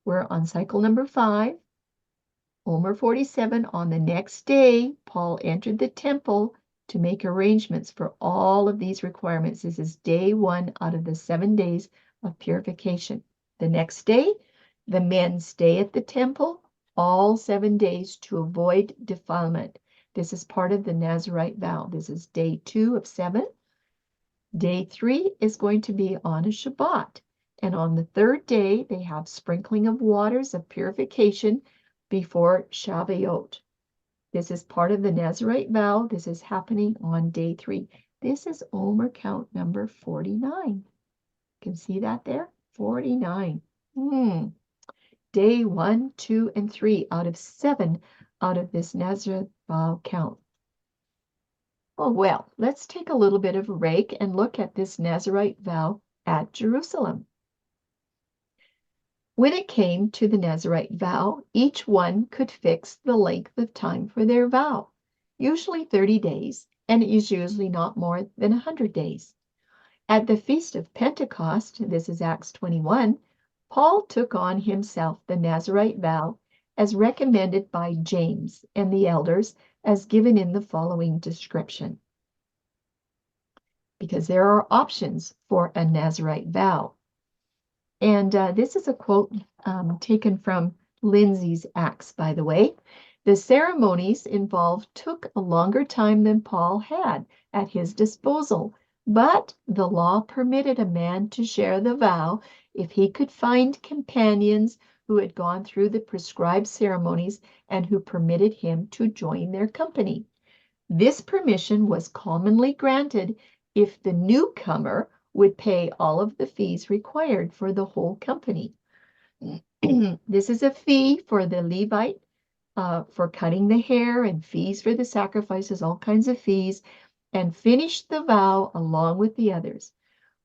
[SPEAKER 2] We're on cycle number 5. Omer 47, on the next day, Paul entered the temple to make arrangements for all of these requirements. This is day 1 out of the 7 days of purification. The next day, the men stay at the temple all 7 days to avoid defilement. This is part of the Nazirite vow. This is day 2 of 7. Day 3 is going to be on a Shabbat. And on the 3rd day, they have sprinkling of waters of purification before Shavuot. This is part of the Nazirite vow. This is happening on day 3. This is Omer count number 49. You can see that there? 49. day 1, 2, and 3 out of 7 out of this Nazarite vow count. Oh, well, let's take a little bit of a break and look at this Nazarite vow at Jerusalem. When it came to the Nazarite vow, each one could fix the length of time for their vow, usually 30 days, and it is usually not more than 100 days. At the Feast of Pentecost, this is Acts 21, Paul took on himself the Nazarite vow as recommended by James and the elders, as given in the following description. Because there are options for a Nazarite vow. And this is a quote taken from Lindsay's Acts, by the way. The ceremonies involved took a longer time than Paul had at his disposal, but the law permitted a man to share the vow if he could find companions who had gone through the prescribed ceremonies and who permitted him to join their company. This permission was commonly granted if the newcomer would pay all of the fees required for the whole company. This is a fee for the Levite for cutting the hair, and fees for the sacrifices, all kinds of fees, and finished the vow along with the others.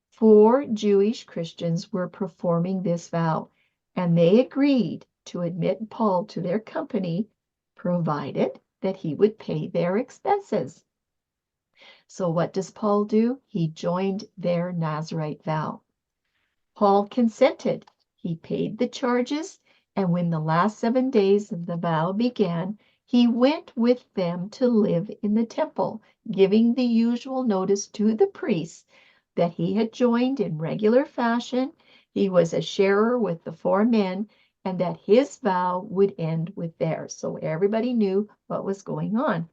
[SPEAKER 2] 4 Jewish Christians were performing this vow, and they agreed to admit Paul to their company, provided that he would pay their expenses. So what does Paul do? He joined their Nazarite vow. Paul consented. He paid the charges, and when the last 7 days of the vow began, he went with them to live in the temple, giving the usual notice to the priests that he had joined in regular fashion, he was a sharer with the 4 men, and that his vow would end with theirs. So everybody knew what was going on.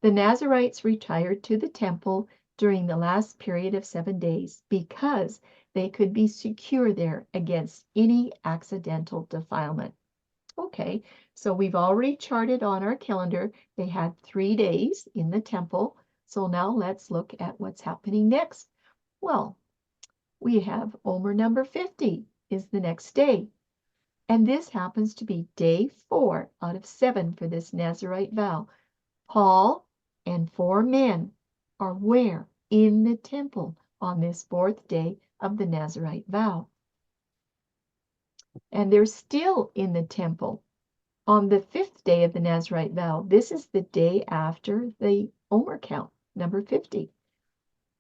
[SPEAKER 2] The Nazarites retired to the temple during the last period of 7 days because they could be secure there against any accidental defilement. Okay, so we've already charted on our calendar. They had 3 days in the temple. So now let's look at what's happening next. Well, we have Omer number 50 is the next day. And this happens to be day 4 out of 7 for this Nazarite vow. Paul and 4 men are where? In the temple on this 4th day of the Nazarite vow. And they're still in the temple on the 5th day of the Nazarite vow. This is the day after the Omer count, number 50.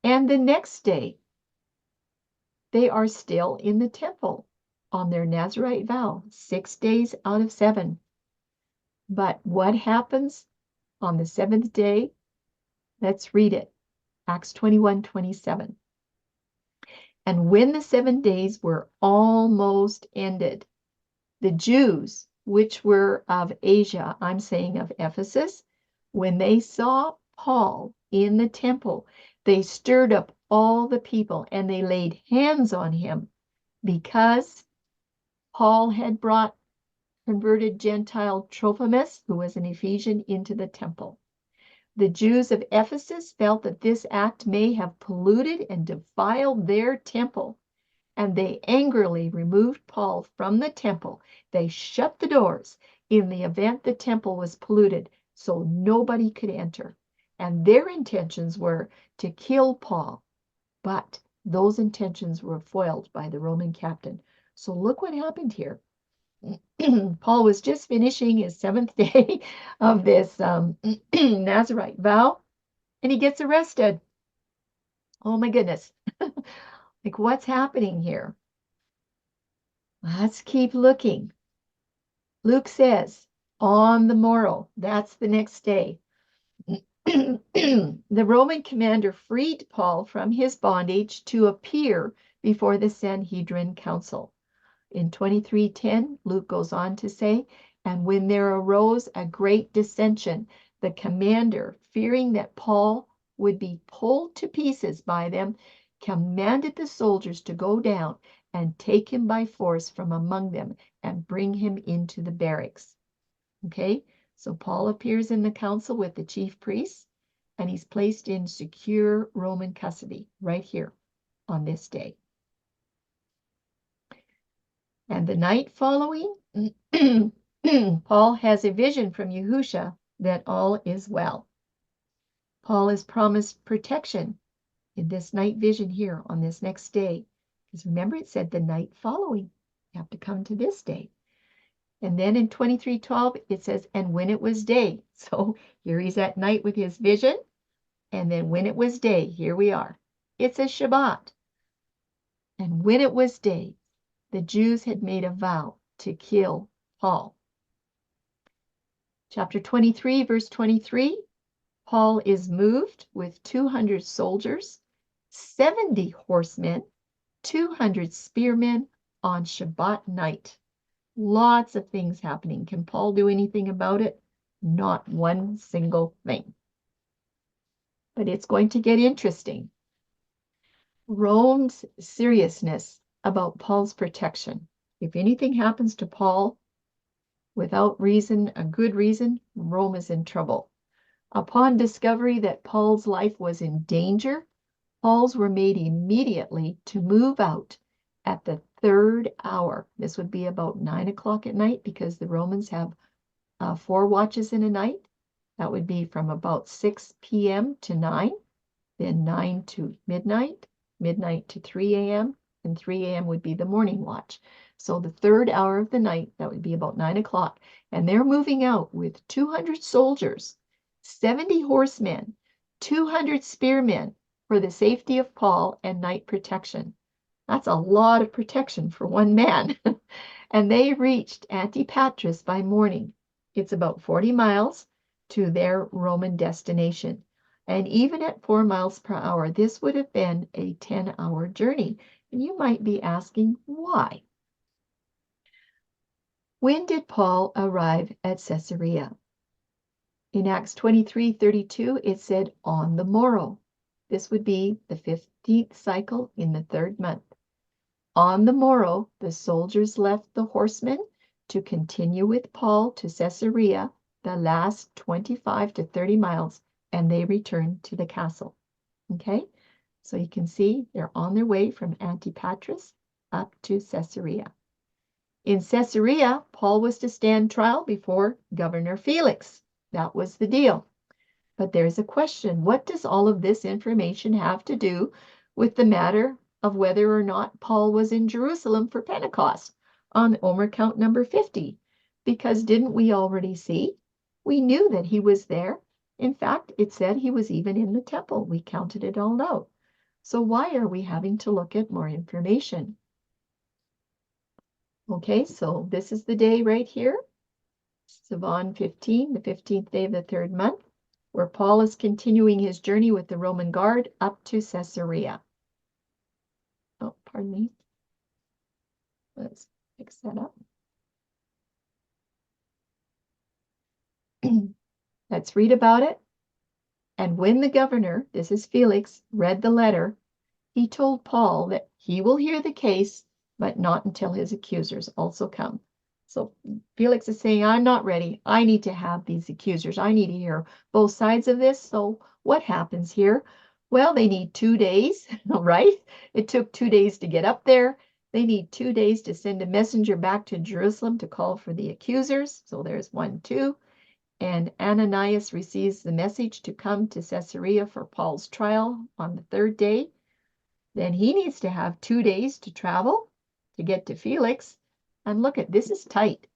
[SPEAKER 2] And the next day, they are still in the temple on their Nazarite vow, 6 days out of 7. But what happens on the 7th day? Let's read it. Acts 21:27. And when the 7 days were almost ended, the Jews, which were of Asia, I'm saying of Ephesus, when they saw Paul in the temple, they stirred up all the people and they laid hands on him because Paul had brought converted Gentile Trophimus, who was an Ephesian, into the temple. The Jews of Ephesus felt that this act may have polluted and defiled their temple, and they angrily removed Paul from the temple. They shut the doors in the event the temple was polluted, so nobody could enter. And their intentions were to kill Paul, but those intentions were foiled by the Roman captain. So look what happened here. Paul was just finishing his 7th day of this Nazarite vow, and he gets arrested. Oh my goodness. Like, what's happening here? Let's keep looking. Luke says, on the morrow, that's the next day, the Roman commander freed Paul from his bondage to appear before the Sanhedrin council. In 23:10, Luke goes on to say, and when there arose a great dissension, the commander, fearing that Paul would be pulled to pieces by them, commanded the soldiers to go down and take him by force from among them and bring him into the barracks. Okay, so Paul appears in the council with the chief priests, and he's placed in secure Roman custody right here on this day. And the night following, Paul has a vision from Yahusha that all is well. Paul is promised protection in this night vision here on this next day. Because remember, it said the night following. You have to come to this day. And then in 23:12, it says, and when it was day. So here he's at night with his vision. And then when it was day, here we are. It's a Shabbat. And when it was day, the Jews had made a vow to kill Paul. Chapter 23, verse 23, Paul is moved with 200 soldiers, 70 horsemen, 200 spearmen on Shabbat night. Lots of things happening. Can Paul do anything about it? Not one single thing. But it's going to get interesting. Rome's seriousness about Paul's protection. If anything happens to Paul without reason, a good reason, Rome is in trouble. Upon discovery that Paul's life was in danger, calls were made immediately to move out at the 3rd hour. This would be about 9 o'clock at night because the Romans have 4 watches in a night. That would be from about 6 p.m. to 9, then 9 to midnight, midnight to 3 a.m., and 3 a.m. would be the morning watch. So the 3rd hour of the night, that would be about 9 o'clock. And they're moving out with 200 soldiers, 70 horsemen, 200 spearmen for the safety of Paul and night protection. That's a lot of protection for one man. And they reached Antipatris by morning. It's about 40 miles to their Roman destination. And even at 4 miles per hour, this would have been a 10-hour journey. And you might be asking why. When did Paul arrive at Caesarea? In Acts 23:32, it said, on the morrow. This would be the 15th cycle in the 3rd month. On the morrow, the soldiers left the horsemen to continue with Paul to Caesarea, the last 25 to 30 miles, and they returned to the castle. Okay, so you can see they're on their way from Antipatris up to Caesarea. In Caesarea, Paul was to stand trial before Governor Felix. That was the deal. But there's a question. What does all of this information have to do with the matter of whether or not Paul was in Jerusalem for Pentecost on Omer count number 50? Because didn't we already see? We knew that he was there. In fact, it said he was even in the temple. We counted it all out. So why are we having to look at more information? Okay, so this is the day right here. Sivan 15, the 15th day of the 3rd month, where Paul is continuing his journey with the Roman guard up to Caesarea. Oh, pardon me. Let's fix that up. Let's read about it. And when the governor, this is Felix, read the letter, he told Paul that he will hear the case, but not until his accusers also come. So Felix is saying, I'm not ready. I need to have these accusers. I need to hear both sides of this. So what happens here? Well, they need 2 days, right? It took 2 days to get up there. They need 2 days to send a messenger back to Jerusalem to call for the accusers. So there's 1, 2. And Ananias receives the message to come to Caesarea for Paul's trial on the 3rd day. Then he needs to have 2 days to travel to get to Felix. And look at this is tight.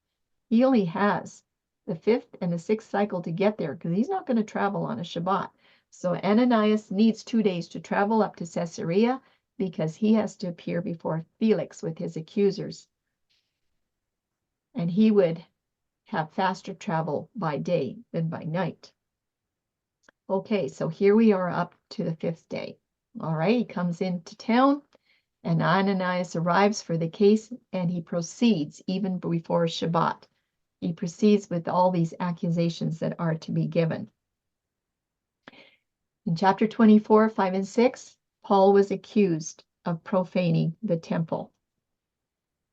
[SPEAKER 2] He only has the 5th and the 6th cycle to get there because he's not going to travel on a Shabbat. So Ananias needs 2 days to travel up to Caesarea because he has to appear before Felix with his accusers. And he would have faster travel by day than by night. Okay, so here we are up to the 5th day. All right, he comes into town. And Ananias arrives for the case, and he proceeds even before Shabbat. He proceeds with all these accusations that are to be given. In chapter 24, 5 and 6, Paul was accused of profaning the temple.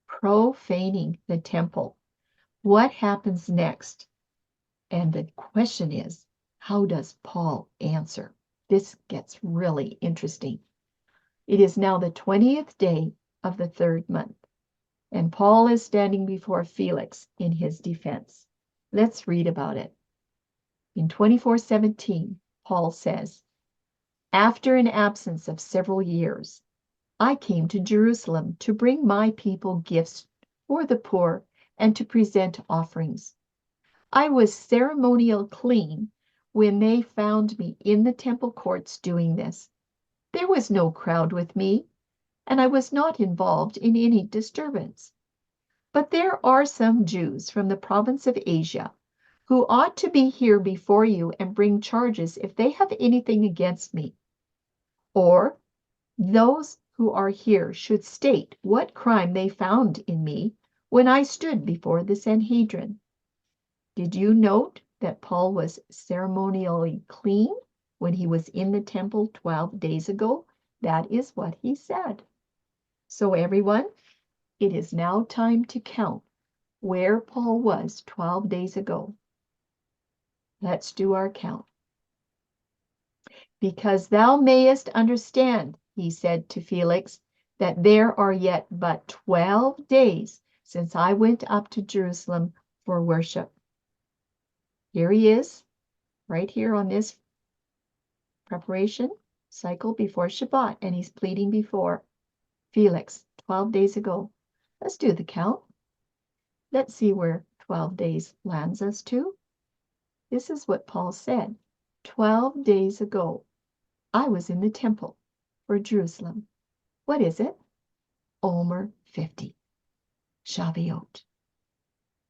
[SPEAKER 2] Profaning the temple. What happens next? And the question is, how does Paul answer? This gets really interesting. It is now the 20th day of the 3rd month. And Paul is standing before Felix in his defense. Let's read about it. In 24:17, Paul says, "After an absence of several years, I came to Jerusalem to bring my people gifts for the poor and to present offerings. I was ceremonial clean when they found me in the temple courts doing this. There was no crowd with me, and I was not involved in any disturbance. But there are some Jews from the province of Asia who ought to be here before you and bring charges if they have anything against me. Or those who are here should state what crime they found in me when I stood before the Sanhedrin." Did you note that Paul was ceremonially clean when he was in the temple 12 days ago? That is what he said. So everyone, it is now time to count where Paul was 12 days ago. Let's do our count. "Because thou mayest understand," he said to Felix, "that there are yet but 12 days since I went up to Jerusalem for worship." Here he is, right here on this preparation cycle before Shabbat, and he's pleading before Felix 12 days ago. Let's do the count. Let's see where 12 days lands us to. This is what Paul said. 12 days ago, I was in the temple for Jerusalem. What is it? Omer 50. Shavuot.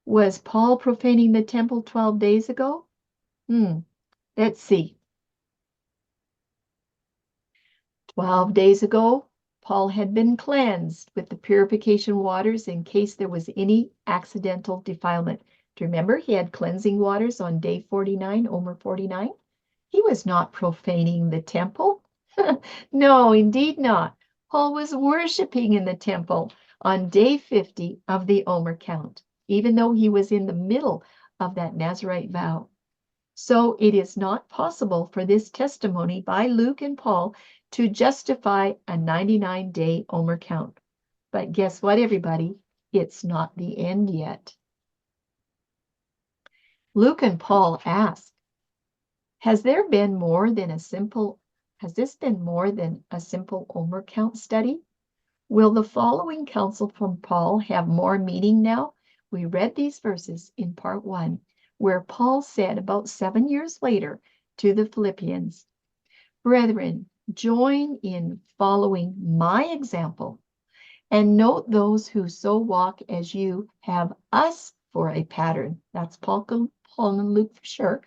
[SPEAKER 2] Was Paul profaning the temple 12 days ago? Let's see. 12 days ago, Paul had been cleansed with the purification waters in case there was any accidental defilement. Do you remember he had cleansing waters on day 49, Omer 49? He was not profaning the temple. No, indeed not. Paul was worshiping in the temple on day 50 of the Omer count, even though he was in the middle of that Nazirite vow. So it is not possible for this testimony by Luke and Paul to justify a 99-day Omer count. But guess what, everybody? It's not the end yet. Luke and Paul ask, has this been more than a simple Omer count study? Will the following counsel from Paul have more meaning now? We read these verses in part 1, where Paul said about 7 years later to the Philippians, "Brethren, join in following my example, and note those who so walk as you have us for a pattern." That's Paul and Luke for sure,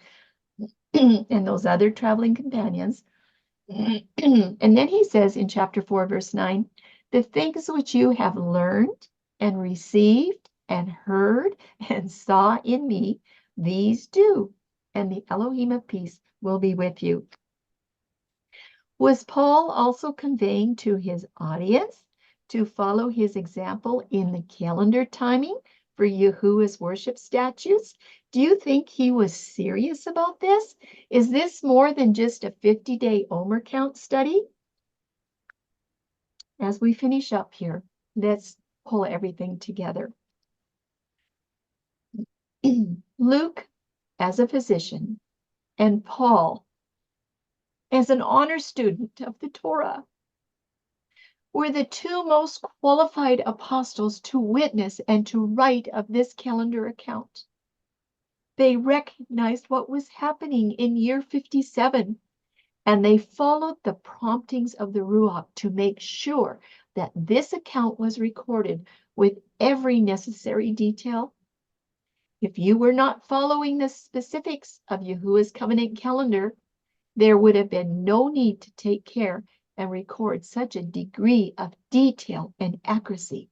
[SPEAKER 2] and those other traveling companions. And then he says in chapter 4, verse 9, "The things which you have learned and received and heard and saw in me, these do, and the Elohim of peace will be with you." Was Paul also conveying to his audience to follow his example in the calendar timing for Yahuwah's worship statutes? Do you think he was serious about this? Is this more than just a 50-day Omer count study? As we finish up here, let's pull everything together. Luke as a physician and Paul as an honor student of the Torah were the two most qualified apostles to witness and to write of this calendar account. They recognized what was happening in year 57, and they followed the promptings of the Ruach to make sure that this account was recorded with every necessary detail. If you were not following the specifics of Yahuwah's covenant calendar, there would have been no need to take care and record such a degree of detail and accuracy.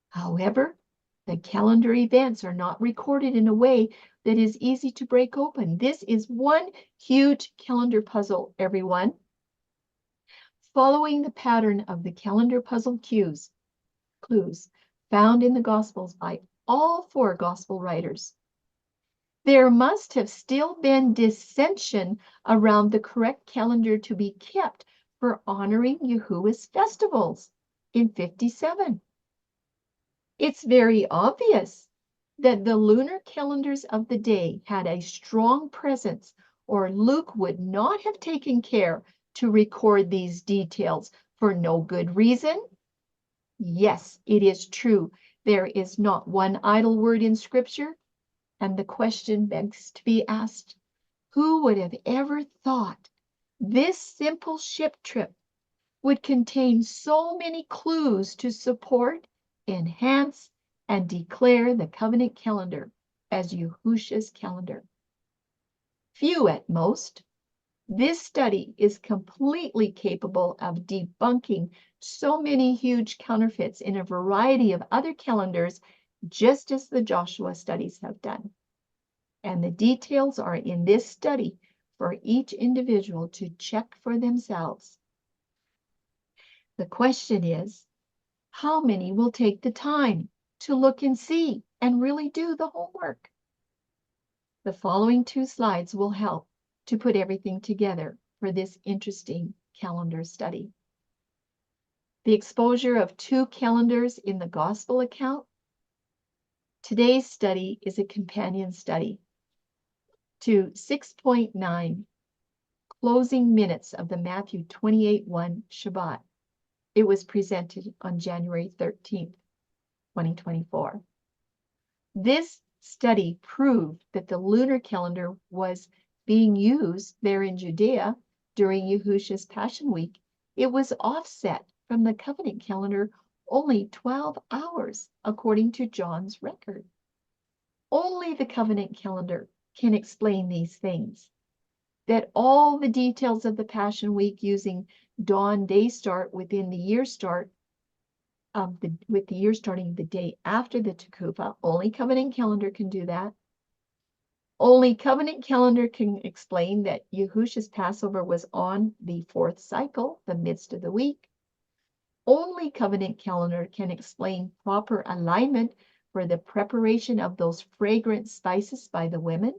[SPEAKER 2] However, the calendar events are not recorded in a way that is easy to break open. This is one huge calendar puzzle, everyone. Following the pattern of the calendar puzzle clues found in the Gospels by all 4 Gospel writers, there must have still been dissension around the correct calendar to be kept for honoring Yahuwah's festivals in 57. It's very obvious that the lunar calendars of the day had a strong presence, or Luke would not have taken care to record these details for no good reason. Yes, it is true. There is not one idle word in Scripture, and the question begs to be asked, who would have ever thought this simple ship trip would contain so many clues to support, enhance, and declare the covenant calendar as Yahusha's calendar? Few at most. This study is completely capable of debunking so many huge counterfeits in a variety of other calendars, just as the Joshua studies have done. And the details are in this study for each individual to check for themselves. The question is, how many will take the time to look and see and really do the homework? The following 2 slides will help to put everything together for this interesting calendar study. The exposure of 2 calendars in the gospel account. Today's study is a companion study to 6.9, closing minutes of the Matthew 28:1 Shabbat. It was presented on January 13th, 2024. This study proved that the lunar calendar was being used there in Judea during Yahusha's Passion Week. It was offset from the covenant calendar only 12 hours, according to John's record. Only the covenant calendar can explain these things. That all the details of the Passion Week using dawn day start within the year start with the year starting the day after the Tekufa, only covenant calendar can do that. Only covenant calendar can explain that Yahusha's Passover was on the 4th cycle, the midst of the week. Only covenant calendar can explain proper alignment for the preparation of those fragrant spices by the women.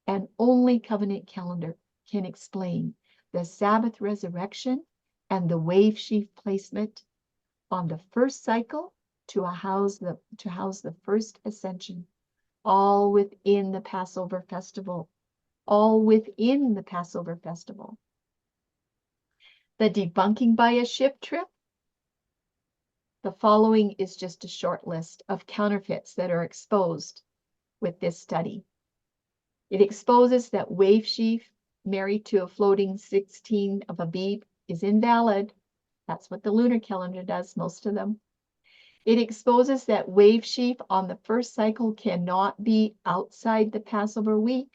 [SPEAKER 2] And only covenant calendar can explain the Sabbath resurrection and the wave sheaf placement on the 1st cycle to house the first ascension, all within the Passover festival, all within the Passover festival. The debunking by a ship trip. The following is just a short list of counterfeits that are exposed with this study. It exposes that wave sheaf married to a floating 16 of Abib is invalid. That's what the lunar calendar does, most of them. It exposes that wave sheaf on the 1st cycle cannot be outside the Passover week,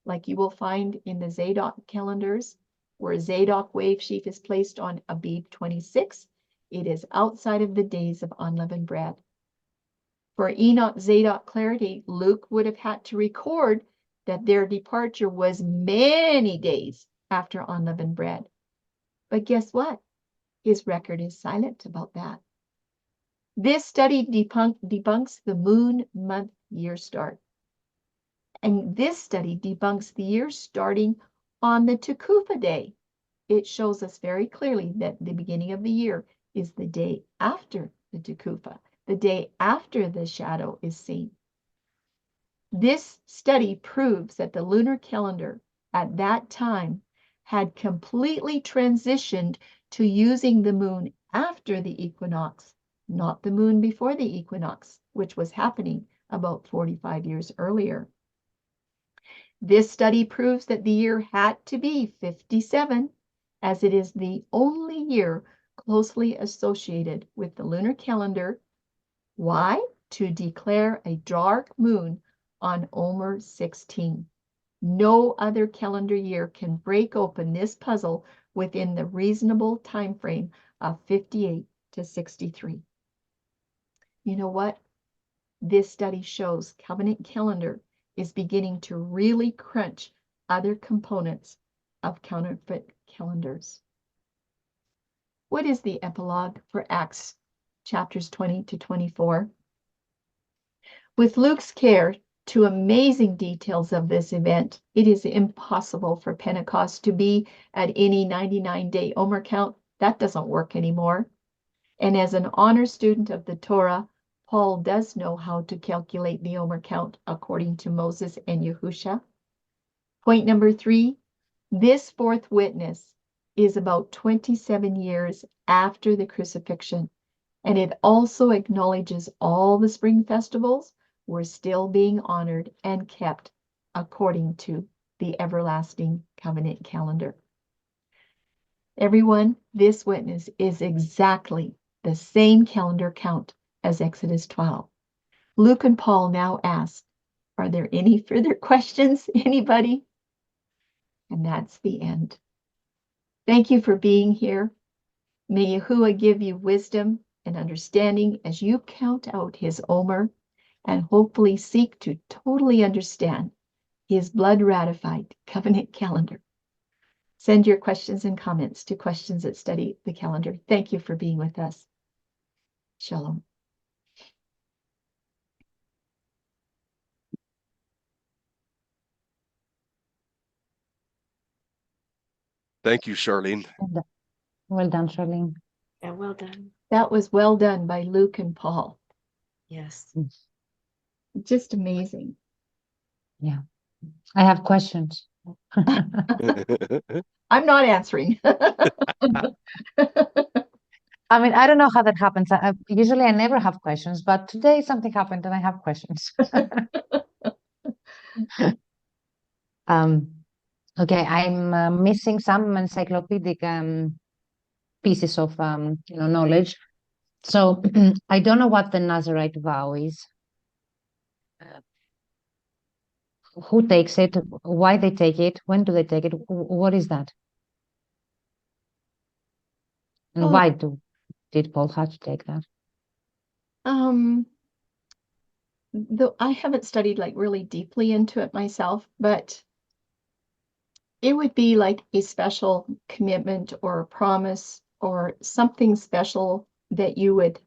[SPEAKER 2] like you will find in the Zadok calendars, where Zadok wave sheaf is placed on Abib 26. It is outside of the days of unleavened bread. For Enoch Zadok clarity, Luke would have had to record that their departure was many days after unleavened bread. But guess what? His record is silent about that. This study debunks the moon month year start. And this study debunks the year starting on the Tekufa day. It shows us very clearly that the beginning of the year is the day after the Tekufa, the day after the shadow is seen. This study proves that the lunar calendar at that time had completely transitioned to using the moon after the equinox, not the moon before the equinox, which was happening about 45 years earlier. This study proves that the year had to be 57, as it is the only year closely associated with the lunar calendar. Why? To declare a dark moon on Omer 16. No other calendar year can break open this puzzle within the reasonable time frame of 58 to 63. You know what? This study shows covenant calendar is beginning to really crunch other components of counterfeit calendars. What is the epilogue for Acts chapters 20 to 24? With Luke's care to amazing details of this event, it is impossible for Pentecost to be at any 99-day Omer count. That doesn't work anymore. And as an honor student of the Torah, Paul does know how to calculate the Omer count according to Moses and Yahusha. Point number 3, this fourth witness is about 27 years after the crucifixion, and it also acknowledges all the spring festivals were still being honored and kept according to the everlasting covenant calendar. Everyone, this witness is exactly the same calendar count as Exodus 12. Luke and Paul now ask, are there any further questions, anybody? And that's the end. Thank you for being here. May Yahuwah give you wisdom and understanding as you count out his Omer and hopefully seek to totally understand his blood-ratified covenant calendar. Send your questions and comments to questions@studythecalendar. Thank you for being with us. Shalom.
[SPEAKER 4] Thank you, Charlene.
[SPEAKER 1] Well done, Charlene.
[SPEAKER 3] Yeah, well done.
[SPEAKER 2] That was well done by Luke and Paul.
[SPEAKER 3] Yes.
[SPEAKER 2] Just amazing.
[SPEAKER 1] Yeah. I have questions.
[SPEAKER 2] I'm not answering.
[SPEAKER 1] I mean, I don't know how that happens. Usually I never have questions, but today something happened and I have questions. Okay, I'm missing some encyclopedic pieces of knowledge. So I don't know what the Nazarite vow is. Who takes it? Why they take it? When do they take it? What is that? And
[SPEAKER 2] Oh.
[SPEAKER 1] why did Paul have to take that?
[SPEAKER 2] Though I haven't studied like really deeply into it myself, but it would be like a special commitment or a promise or something special that you would,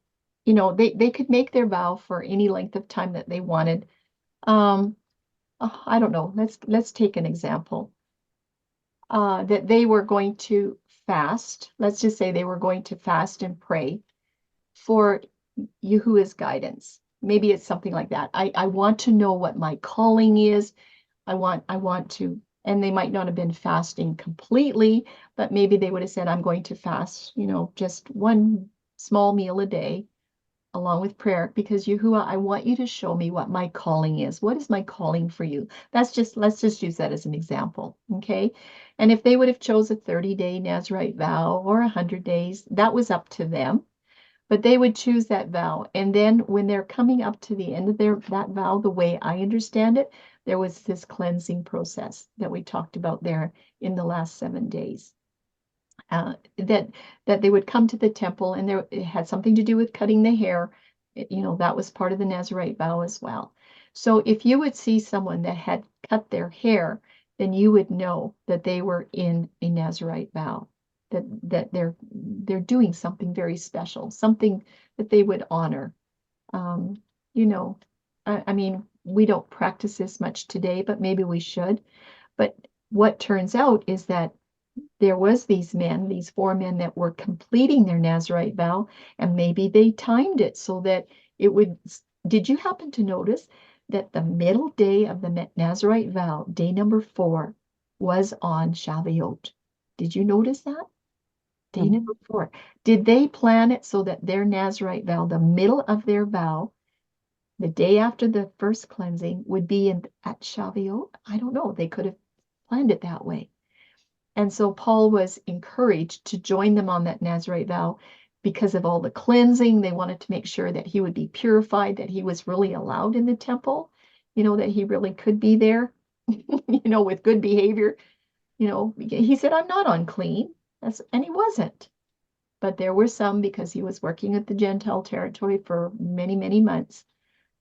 [SPEAKER 2] they could make their vow for any length of time that they wanted. I don't know. Let's take an example. That they were going to fast. Let's just say they were going to fast and pray for Yahuwah's guidance. Maybe it's something like that. I want to know what my calling is. I want to, and they might not have been fasting completely, but maybe they would have said, I'm going to fast, just one small meal a day along with prayer, because Yahuwah, I want you to show me what my calling is. What is my calling for you? Let's just use that as an example. Okay. And if they would have chose a 30-day Nazarite vow or 100 days, that was up to them. But they would choose that vow. And then when they're coming up to the end of that vow, the way I understand it, there was this cleansing process that we talked about there in the last 7 days. That they would come to the temple, and it had something to do with cutting the hair. That was part of the Nazarite vow as well. So if you would see someone that had cut their hair, then you would know that they were in a Nazarite vow. That they're doing something very special, something that they would honor. I mean, we don't practice this much today, but maybe we should. But what turns out is that there was these 4 men that were completing their Nazarite vow, and maybe they timed it so that it would. Did you happen to notice that the middle day of the Nazarite vow, day number 4, was on Shavuot? Did you notice that? Day number 4. Did they plan it so that their Nazarite vow, the middle of their vow, the day after the first cleansing, would be at Shavuot? I don't know. They could have planned it that way. And so Paul was encouraged to join them on that Nazarite vow because of all the cleansing. They wanted to make sure that he would be purified, that he was really allowed in the temple, that he really could be there, with good behavior. He said, I'm not unclean. And he wasn't. But there were some, because he was working at the Gentile territory for many, many months,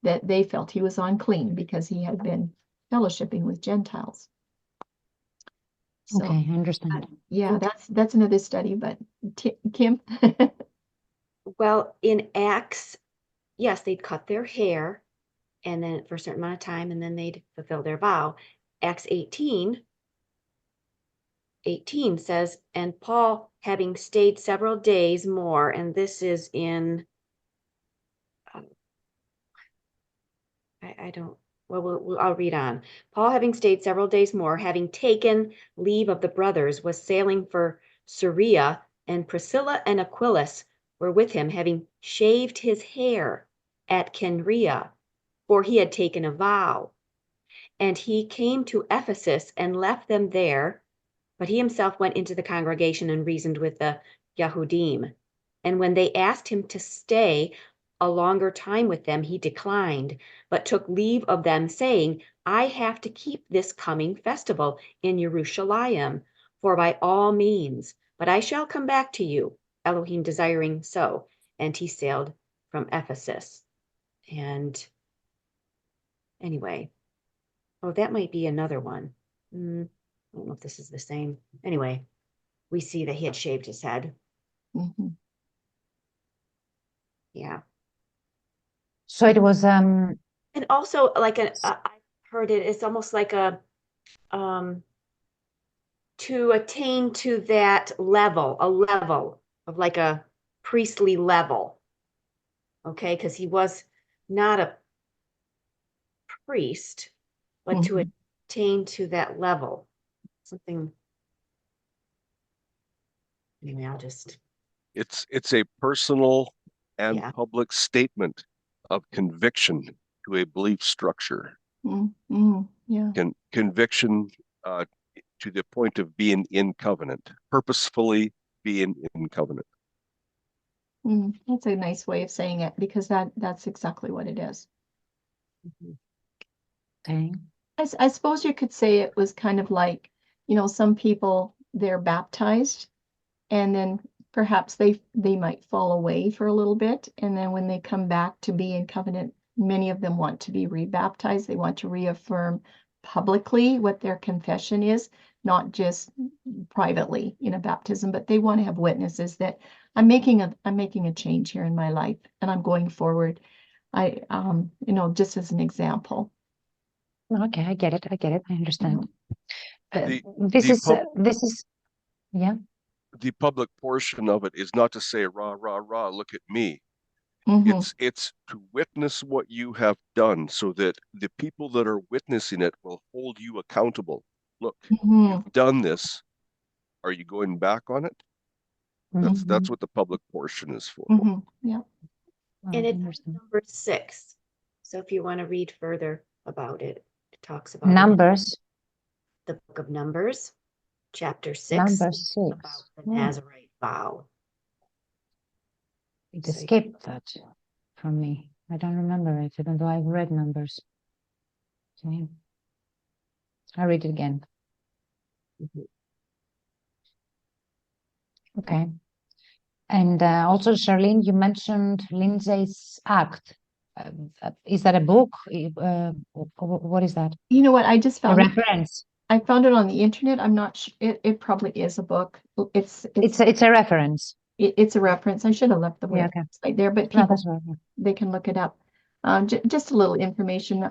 [SPEAKER 2] that they felt he was unclean because he had been fellowshipping with Gentiles. So,
[SPEAKER 1] Okay, I understand.
[SPEAKER 2] yeah, that's another study, but Kim?
[SPEAKER 3] Well, in Acts, yes, they'd cut their hair and then for a certain amount of time, and then they'd fulfill their vow. Acts 18 says, and Paul, having stayed several days more, and this is in I don't, well, I'll read on. Paul, having stayed several days more, having taken leave of the brothers, was sailing for Syria, and Priscilla and Aquilus were with him, having shaved his hair at Kenrea, for he had taken a vow. And he came to Ephesus and left them there, but he himself went into the congregation and reasoned with the Yahudim. And when they asked him to stay a longer time with them, he declined, but took leave of them, saying, I have to keep this coming festival in Jerusalem, for by all means, but I shall come back to you, Elohim desiring so. And he sailed from Ephesus. And anyway, oh, that might be another one. I don't know if this is the same. Anyway, we see that he had shaved his head.
[SPEAKER 2] Mhm.
[SPEAKER 3] Yeah.
[SPEAKER 1] So it was
[SPEAKER 3] And also like I've heard it's almost like to attain to that level, a level of like a priestly level. Okay, because he was not a priest, but to
[SPEAKER 2] Mhm.
[SPEAKER 3] attain to that level. Something. Anyway, I'll just
[SPEAKER 4] It's a personal and
[SPEAKER 3] Yeah.
[SPEAKER 4] public statement of conviction to a belief structure.
[SPEAKER 2] Yeah.
[SPEAKER 4] Conviction to the point of being in covenant, purposefully being in covenant.
[SPEAKER 2] That's a nice way of saying it, because that's exactly what it is.
[SPEAKER 1] okay.
[SPEAKER 2] I suppose you could say it was kind of like, some people, they're baptized, and then perhaps they might fall away for a little bit, and then when they come back to be in covenant, many of them want to be rebaptized. They want to reaffirm publicly what their confession is, not just privately in a baptism, but they want to have witnesses that I'm making a change here in my life, and I'm going forward. Just as an example.
[SPEAKER 1] Okay, I get it. I understand.
[SPEAKER 4] The
[SPEAKER 1] This
[SPEAKER 4] the
[SPEAKER 1] is
[SPEAKER 4] pub
[SPEAKER 1] this is yeah.
[SPEAKER 4] the public portion of it is not to say rah rah rah, look at me.
[SPEAKER 2] Mhm.
[SPEAKER 4] It's to witness what you have done so that the people that are witnessing it will hold you accountable. Look,
[SPEAKER 2] Mhm.
[SPEAKER 4] you've done this. Are you going back on it? That's
[SPEAKER 1] Mhm.
[SPEAKER 4] what the public portion is for.
[SPEAKER 2] Mhm. Yeah.
[SPEAKER 1] I
[SPEAKER 3] And it's
[SPEAKER 1] understand.
[SPEAKER 3] number 6. So if you want to read further about it, it talks about
[SPEAKER 1] Numbers,
[SPEAKER 3] the book of Numbers, chapter 6,
[SPEAKER 1] number
[SPEAKER 3] about
[SPEAKER 1] 6.
[SPEAKER 3] the
[SPEAKER 1] Oh,
[SPEAKER 3] Nazarite vow.
[SPEAKER 1] it
[SPEAKER 3] So
[SPEAKER 1] escaped that from me. I don't remember it, even though I've read Numbers. Okay. I'll read it again. Okay. And also, Charlene, you mentioned Lindsay's Act. Is that a book? What is that?
[SPEAKER 2] You know what? I just
[SPEAKER 1] A
[SPEAKER 2] found it.
[SPEAKER 1] reference.
[SPEAKER 2] I found it on the internet. I'm not sure. It probably is a book. It's
[SPEAKER 1] It's a reference.
[SPEAKER 2] it's a reference. I should have left the
[SPEAKER 1] Yeah, okay.
[SPEAKER 2] website there, but
[SPEAKER 1] No,
[SPEAKER 2] people,
[SPEAKER 1] that's right. Yeah.
[SPEAKER 2] they can look it up. Just a little information.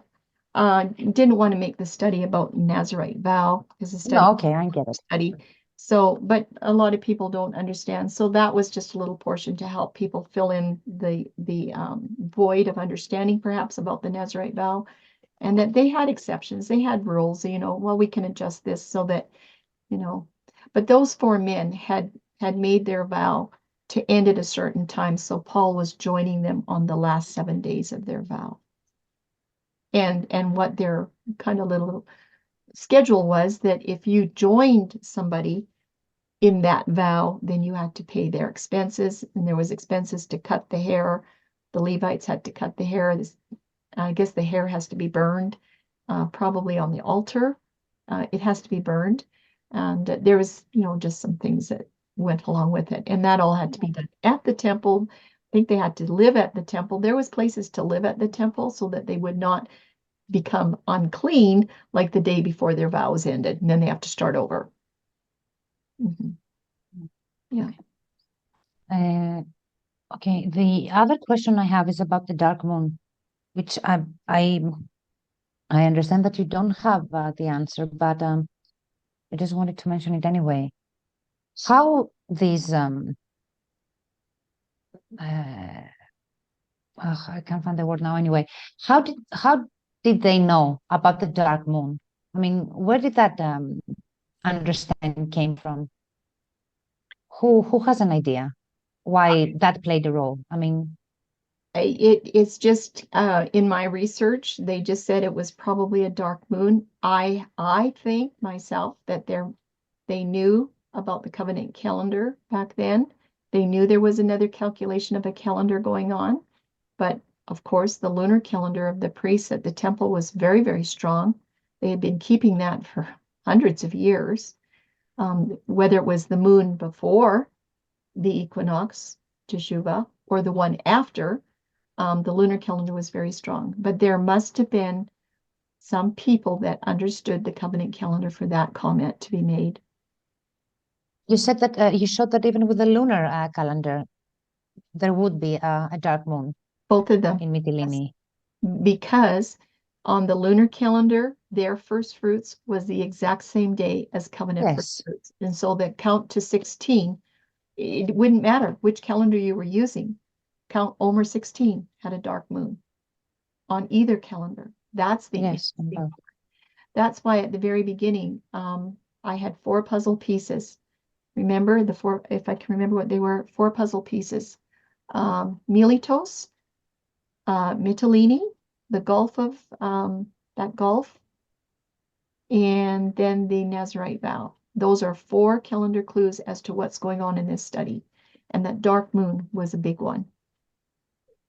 [SPEAKER 2] Didn't want to make the study about Nazarite vow, because the study
[SPEAKER 1] No, okay, I get it.
[SPEAKER 2] study. So, but a lot of people don't understand. So that was just a little portion to help people fill in the void of understanding perhaps about the Nazarite vow, and that they had exceptions, they had rules, well, we can adjust this so that, but those 4 men had made their vow to end at a certain time. So Paul was joining them on the last 7 days of their vow. And what their kind of little schedule was, that if you joined somebody in that vow, then you had to pay their expenses, and there was expenses to cut the hair. The Levites had to cut the hair. I guess the hair has to be burned, probably on the altar. It has to be burned, and there was, just some things that went along with it, and that all had to be done at the temple. I think they had to live at the temple. There was places to live at the temple so that they would not become unclean like the day before their vows ended, and then they have to start over. Yeah.
[SPEAKER 1] Okay. The other question I have is about the dark moon, which I understand that you don't have the answer, but I just wanted to mention it anyway. How these I can't find the word now anyway. How did they know about the dark moon? I mean, where did that understanding came from? Who has an idea why that played a role? I mean,
[SPEAKER 2] It's just in my research, they just said it was probably a dark moon. I think myself that they knew about the covenant calendar back then. They knew there was another calculation of a calendar going on, but of course, the lunar calendar of the priests at the temple was very, very strong. They had been keeping that for hundreds of years. Whether it was the moon before the equinox, Teshuvah, or the one after, the lunar calendar was very strong. But there must have been some people that understood the covenant calendar for that comment to be made.
[SPEAKER 1] you said that you showed that even with the lunar calendar, there would be a dark moon
[SPEAKER 2] Both of them.
[SPEAKER 1] in Mytilene.
[SPEAKER 2] Because on the lunar calendar, their first fruits was the exact same day as covenant
[SPEAKER 1] Yes.
[SPEAKER 2] first fruits. And so the count to 16, it wouldn't matter which calendar you were using. Count Omer 16 had a dark moon on either calendar. That's the
[SPEAKER 1] Yes.
[SPEAKER 2] interesting. That's why at the very beginning, I had 4 puzzle pieces. Remember the 4, if I can remember what they were, 4 puzzle pieces. Miletos, Mytilene, the Gulf of that Gulf, and then the Nazarite vow. Those are 4 calendar clues as to what's going on in this study. And that dark moon was a big one.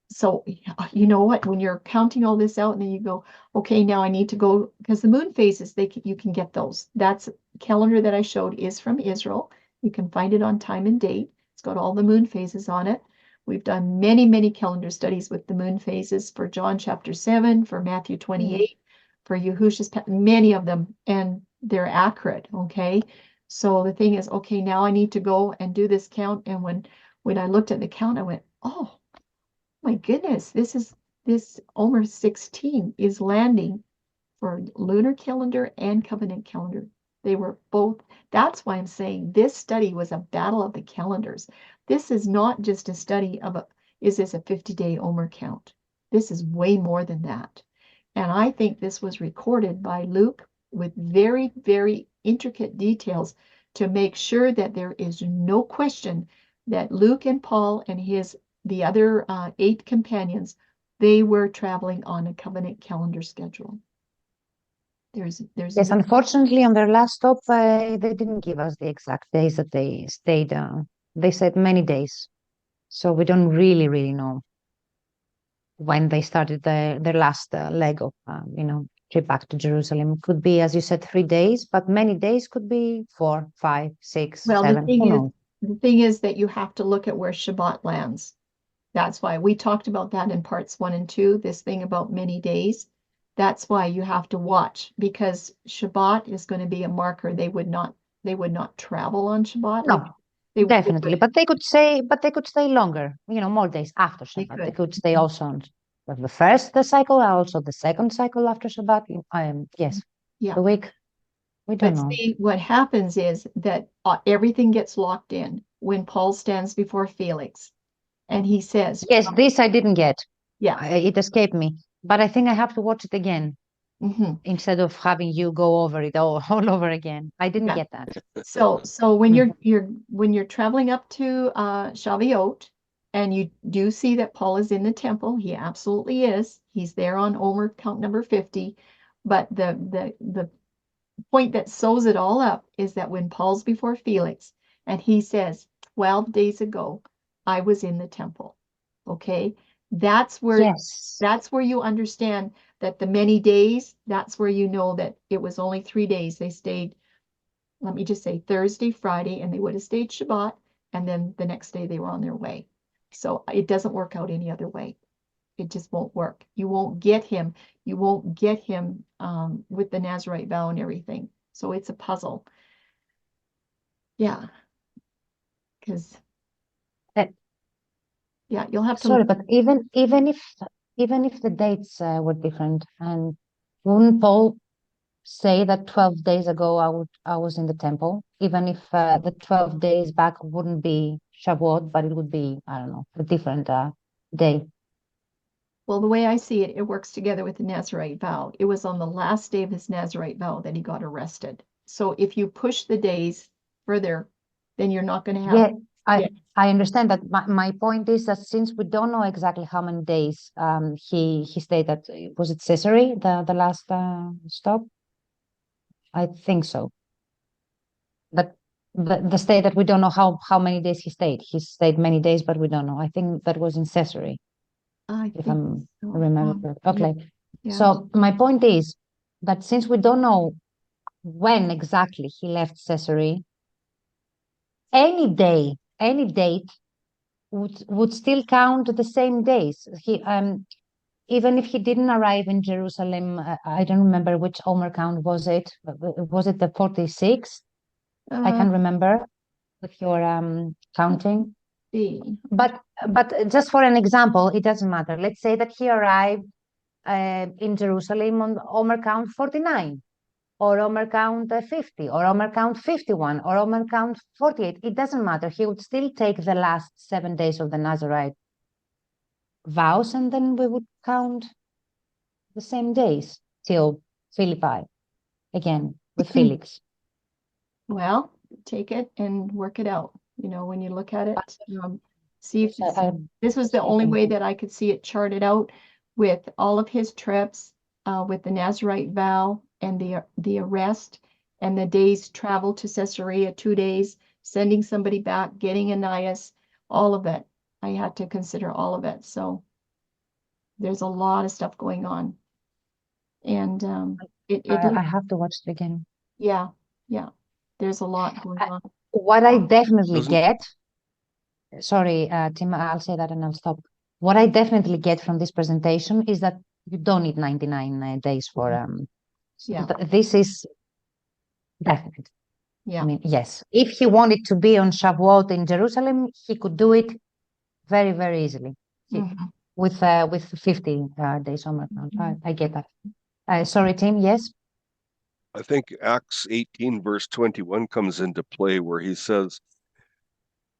[SPEAKER 2] So, you know what, when you're counting all this out and then you go, okay, now I need to go, because the moon phases, you can get those. That's calendar that I showed is from Israel. You can find it on time and date. It's got all the moon phases on it. We've done many, many calendar studies with the moon phases for John chapter 7, for Matthew 28, for Yahushua's, many of them, and they're accurate, okay? So the thing is, okay, now I need to go and do this count. And when I looked at the count, I went, oh, my goodness, this Omer 16 is landing for lunar calendar and covenant calendar. They were both. That's why I'm saying this study was a battle of the calendars. This is not just a study of is this a 50-day Omer count? This is way more than that. And I think this was recorded by Luke with very, very intricate details to make sure that there is no question that Luke and Paul and the other 8 companions, they were traveling on a covenant calendar schedule. There's
[SPEAKER 1] Yes,
[SPEAKER 2] no,
[SPEAKER 1] unfortunately, on their last stop, they didn't give us the exact days that they stayed. They said many days, so we don't really know when they started their last leg of, trip back to Jerusalem. Could be, as you said, 3 days, but many days could be 4, 5, 6,
[SPEAKER 2] well,
[SPEAKER 1] 7. Who knows?
[SPEAKER 2] the thing is that you have to look at where Shabbat lands. That's why we talked about that in parts 1 and 2, this thing about many days. That's why you have to watch, because Shabbat is going to be a marker. They would not travel on Shabbat.
[SPEAKER 1] No,
[SPEAKER 2] They
[SPEAKER 1] definitely, but they could stay longer. More days after
[SPEAKER 2] They
[SPEAKER 1] Shabbat. They
[SPEAKER 2] could.
[SPEAKER 1] could stay also on the first cycle, also the second cycle after Shabbat. Yes,
[SPEAKER 2] Yeah.
[SPEAKER 1] the week. We don't
[SPEAKER 2] But
[SPEAKER 1] know.
[SPEAKER 2] see, what happens is that everything gets locked in when Paul stands before Felix and he says,
[SPEAKER 1] Yes, this I didn't get.
[SPEAKER 2] yeah,
[SPEAKER 1] It escaped me, but I think I have to watch it again
[SPEAKER 2] mhm.
[SPEAKER 1] instead of having you go over it all over again. I didn't
[SPEAKER 2] Yeah.
[SPEAKER 1] get that.
[SPEAKER 2] So when you're traveling up to Shavuot and you do see that Paul is in the temple, he absolutely is. He's there on Omer count number 50. But the point that sews it all up is that when Paul's before Felix and he says, 12 days ago, I was in the temple. Okay, that's where
[SPEAKER 1] Yes.
[SPEAKER 2] you understand that the many days, that's where you know that it was only 3 days. They stayed, let me just say Thursday, Friday, and they would have stayed Shabbat, and then the next day they were on their way. So it doesn't work out any other way. It just won't work. You won't get him with the Nazarite vow and everything. So it's a puzzle. Yeah. Because
[SPEAKER 1] Uh,
[SPEAKER 2] yeah, you'll have to
[SPEAKER 1] Sorry,
[SPEAKER 2] look.
[SPEAKER 1] but even if the dates were different, and wouldn't Paul say that 12 days ago I was in the temple, even if the 12 days back wouldn't be Shavuot, but it would be, I don't know, a different day.
[SPEAKER 2] Well, the way I see it, it works together with the Nazirite vow. It was on the last day of his Nazirite vow that he got arrested. So if you push the days further, then you're not going to have.
[SPEAKER 1] Yeah,
[SPEAKER 2] Yeah.
[SPEAKER 1] I understand that. My point is that since we don't know exactly how many days he stayed at, was it Caesarea, the last stop? I think so. But the state that we don't know how many days he stayed. He stayed many days, but we don't know. I think that was in Caesarea,
[SPEAKER 2] I
[SPEAKER 1] if
[SPEAKER 2] think
[SPEAKER 1] I'm
[SPEAKER 2] so.
[SPEAKER 1] remember correctly. Okay.
[SPEAKER 2] Yeah.
[SPEAKER 1] So my point is that since we don't know when exactly he left Caesarea, any day, any date would still count the same days. He even if he didn't arrive in Jerusalem, I don't remember which Omer count was it. Was it the 46th? I can't remember with your counting.
[SPEAKER 2] see.
[SPEAKER 1] But just for an example, it doesn't matter. Let's say that he arrived in Jerusalem on Omer count 49, or Omer count 50, or Omer count 51, or Omer count 48. It doesn't matter. He would still take the last 7 days of the Nazarite vows, and then we would count the same days till Philippi again with Felix.
[SPEAKER 2] Well, take it and work it out. You know, when you look at it, see if this was the only way that I could see it charted out with all of his trips, with the Nazarite vow and the arrest and the day's travel to Caesarea, 2 days, sending somebody back, getting Ananias, all of it. I had to consider all of it. So there's a lot of stuff going on. And
[SPEAKER 1] I have to watch it again.
[SPEAKER 2] yeah. There's a lot going on.
[SPEAKER 1] What I definitely
[SPEAKER 4] Doesn't-
[SPEAKER 1] get, sorry, Tim, I'll say that and I'll stop. What I definitely get from this presentation is that you don't need 99 days for
[SPEAKER 2] Yeah.
[SPEAKER 1] This is definite.
[SPEAKER 2] Yeah.
[SPEAKER 1] I mean, yes, if he wanted to be on Shavuot in Jerusalem, he could do it very, very easily.
[SPEAKER 2] Mhm.
[SPEAKER 1] With 50 days on my count. I get that. Sorry, Tim, yes?
[SPEAKER 4] I think Acts 18 verse 21 comes into play where he says,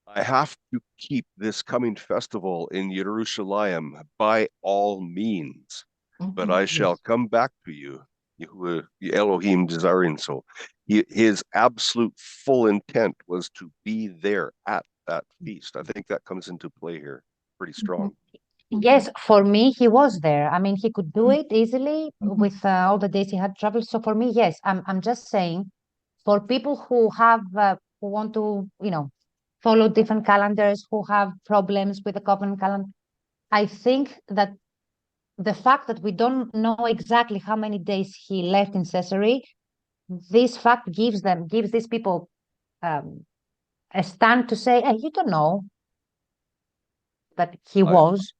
[SPEAKER 4] I have to keep this coming festival in Jerusalem by all means, but
[SPEAKER 2] Mhm.
[SPEAKER 4] I shall come back to you, Yahuwah, Elohim desiring so. His absolute full intent was to be there at that feast. I think that comes into play here pretty strong.
[SPEAKER 1] Yes, for me, he was there. I mean, he could do it easily
[SPEAKER 2] Mhm.
[SPEAKER 1] with all the days he had traveled. So for me, yes, I'm just saying, for people who have who want to, follow different calendars, who have problems with the covenant calendar, I think that the fact that we don't know exactly how many days he left in Caesarea, this fact gives these people a stand to say, hey, you don't know that he was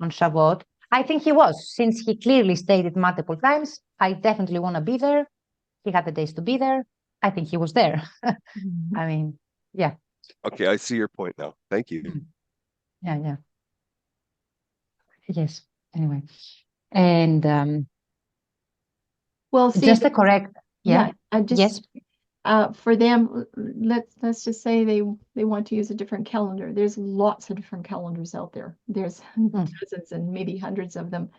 [SPEAKER 1] on Shavuot. I think he was, since he clearly stated multiple times, I definitely want to be there. He had the days to be there. I think he was there.
[SPEAKER 2] Mhm.
[SPEAKER 1] I mean, yeah.
[SPEAKER 4] Okay, I see your point now. Thank you.
[SPEAKER 1] Yeah. Yes. Anyway. And
[SPEAKER 2] Well, see,
[SPEAKER 1] just to correct, yeah.
[SPEAKER 2] I just
[SPEAKER 1] Yes.
[SPEAKER 2] For them, let's just say they want to use a different calendar. There's lots of different calendars out there. There's dozens and maybe hundreds of them.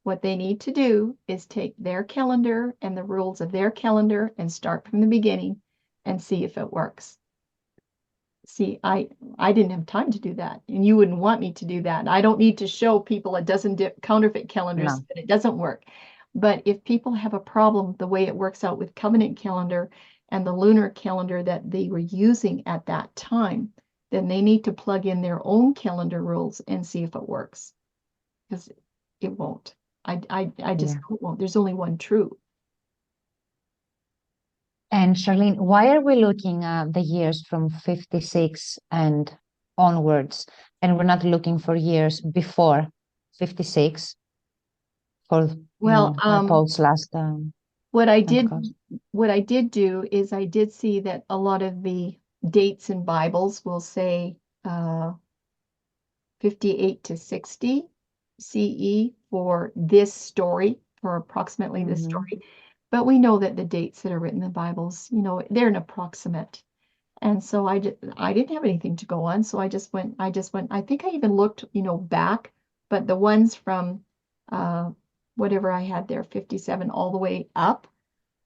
[SPEAKER 2] What they need to do is take their calendar and the rules of their calendar and start from the beginning and see if it works. See, I didn't have time to do that, and you wouldn't want me to do that. I don't need to show people a dozen counterfeit calendars,
[SPEAKER 1] No.
[SPEAKER 2] but it doesn't work. But if people have a problem the way it works out with covenant calendar and the lunar calendar that they were using at that time, then they need to plug in their own calendar rules and see if it works, because it won't. I just won't. There's only one true.
[SPEAKER 1] And Charlene, why are we looking at the years from 56 and onwards, and we're not looking for years before 56 for Paul's last
[SPEAKER 2] what I did do is I did see that a lot of the dates in Bibles will say 58 to 60 CE for this story, for approximately this story. But we know that the dates that are written in the Bibles, they're an approximate. And so I didn't have anything to go on. So I just went, I think I even looked, back, but the ones from whatever I had there, 57 all the way up.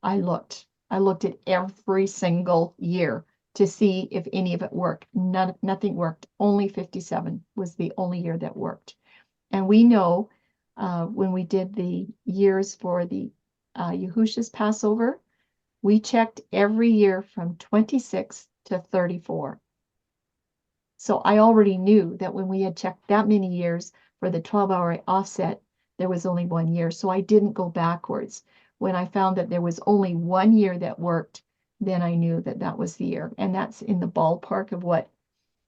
[SPEAKER 2] I looked at every single year to see if any of it worked. Nothing worked. Only 57 was the only year that worked. And we know when we did the years for the Yahusha's Passover, we checked every year from 26 to 34. So I already knew that when we had checked that many years for the 12-hour offset, there was only 1 year. So I didn't go backwards. When I found that there was only 1 year that worked, then I knew that that was the year. And that's in the ballpark of what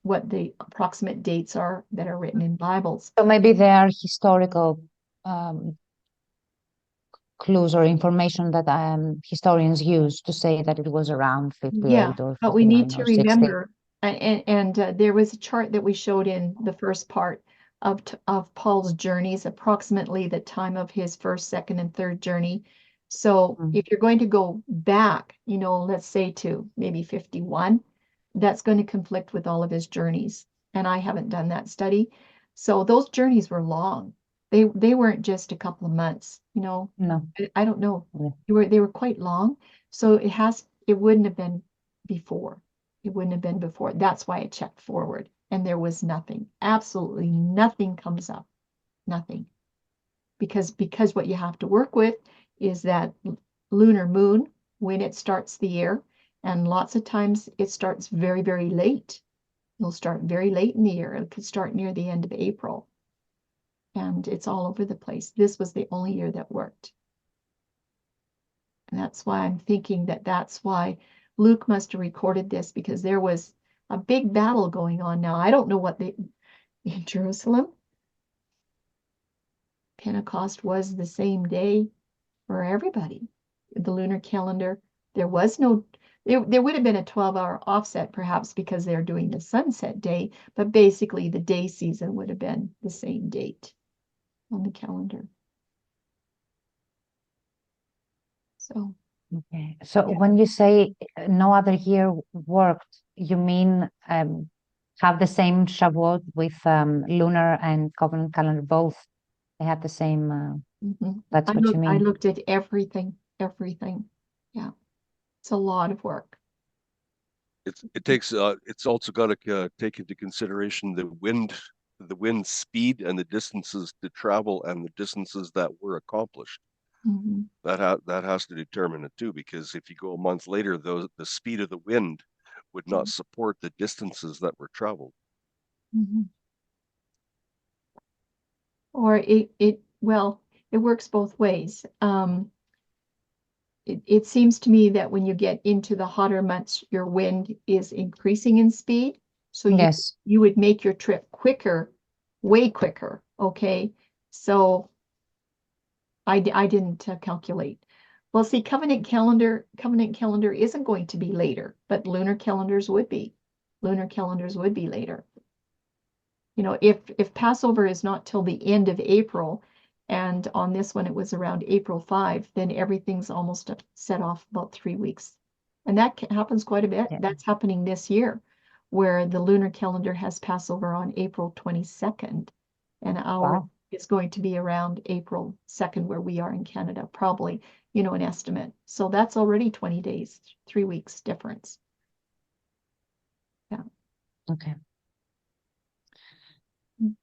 [SPEAKER 2] the approximate dates are that are written in Bibles.
[SPEAKER 1] So maybe there are historical clues or information that historians use to say that it was around 58
[SPEAKER 2] Yeah,
[SPEAKER 1] or
[SPEAKER 2] but we
[SPEAKER 1] 59
[SPEAKER 2] need to
[SPEAKER 1] or 60.
[SPEAKER 2] remember, and there was a chart that we showed in the first part of Paul's journeys, approximately the time of his first, second, and third journey. So if you're going to go back, let's say to maybe 51, that's going to conflict with all of his journeys. And I haven't done that study. So those journeys were long. They weren't just a couple of months,
[SPEAKER 1] No.
[SPEAKER 2] I don't know.
[SPEAKER 1] Yeah.
[SPEAKER 2] They were quite long. So it wouldn't have been before. It wouldn't have been before. That's why I checked forward. And there was nothing. Absolutely nothing comes up. Nothing. Because what you have to work with is that lunar moon when it starts the year. And lots of times it starts very, very late. It'll start very late in the year. It could start near the end of April. And it's all over the place. This was the only year that worked. And that's why I'm thinking that that's why Luke must have recorded this, because there was a big battle going on now. I don't know what in Jerusalem, Pentecost was the same day for everybody. The lunar calendar, there was no, there would have been a 12-hour offset perhaps because they're doing the sunset day, but basically the day season would have been the same date on the calendar. So.
[SPEAKER 1] Okay. So
[SPEAKER 2] Yeah.
[SPEAKER 1] when you say no other year worked, you mean have the same Shavuot with lunar and covenant calendar both? They had the same. That's what you
[SPEAKER 2] I
[SPEAKER 1] mean.
[SPEAKER 2] looked at everything. Yeah. It's a lot of work.
[SPEAKER 4] It's also got to take into consideration the wind speed and the distances to travel and the distances that were accomplished.
[SPEAKER 2] Mhm.
[SPEAKER 4] That has to determine it too, because if you go a month later, the speed of the wind would not support the distances that were traveled.
[SPEAKER 2] Mhm. Or it works both ways. It seems to me that when you get into the hotter months, your wind is increasing in speed. So
[SPEAKER 1] Yes.
[SPEAKER 2] you would make your trip quicker, way quicker. Okay. So I didn't calculate. Well, see, covenant calendar isn't going to be later, but lunar calendars would be. Lunar calendars would be later. If Passover is not till the end of April, and on this one it was around April 5, then everything's almost set off about 3 weeks. And that happens quite a bit.
[SPEAKER 1] Yeah.
[SPEAKER 2] That's happening this year, where the lunar calendar has Passover on April 22nd, and our is going to be around April 2nd, where we are in Canada, probably, an estimate. So that's already 20 days, 3 weeks difference. Yeah.
[SPEAKER 1] Okay.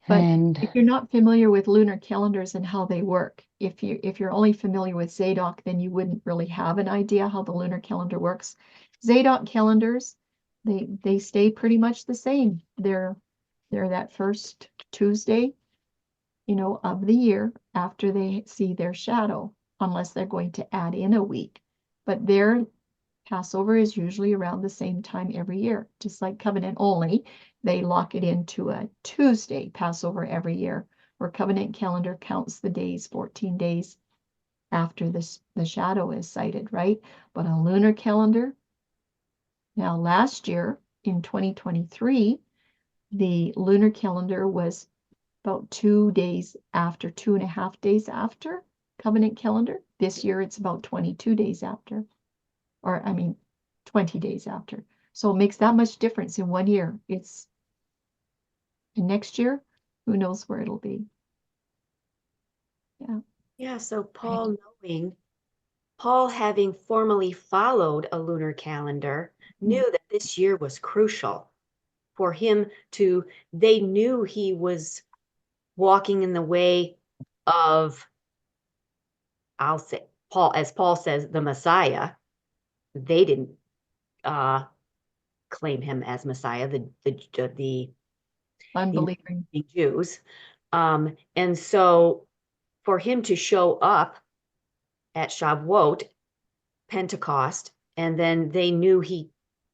[SPEAKER 2] But
[SPEAKER 1] And
[SPEAKER 2] if you're not familiar with lunar calendars and how they work, if you're only familiar with Zadok, then you wouldn't really have an idea how the lunar calendar works. Zadok calendars, they stay pretty much the same. They're that first Tuesday, of the year after they see their shadow, unless they're going to add in a week. But their Passover is usually around the same time every year, just like covenant, only they lock it into a Tuesday Passover every year, where covenant calendar counts the days, 14 days after the shadow is sighted, right? But on lunar calendar, now last year in 2023, the lunar calendar was about 2 days after, 2.5 days after covenant calendar. This year it's about 22 days after, 20 days after. So it makes that much difference in 1 year. And next year, who knows where it'll be.
[SPEAKER 3] Yeah, so Paul having formally followed a lunar calendar, knew that this year was crucial for him to, they knew he was walking in the way of, I'll say, Paul, as Paul says, the Messiah. They didn't claim him as Messiah, the
[SPEAKER 2] Unbelieving.
[SPEAKER 3] Jews. And so for him to show up at Shavuot, Pentecost, and then they knew he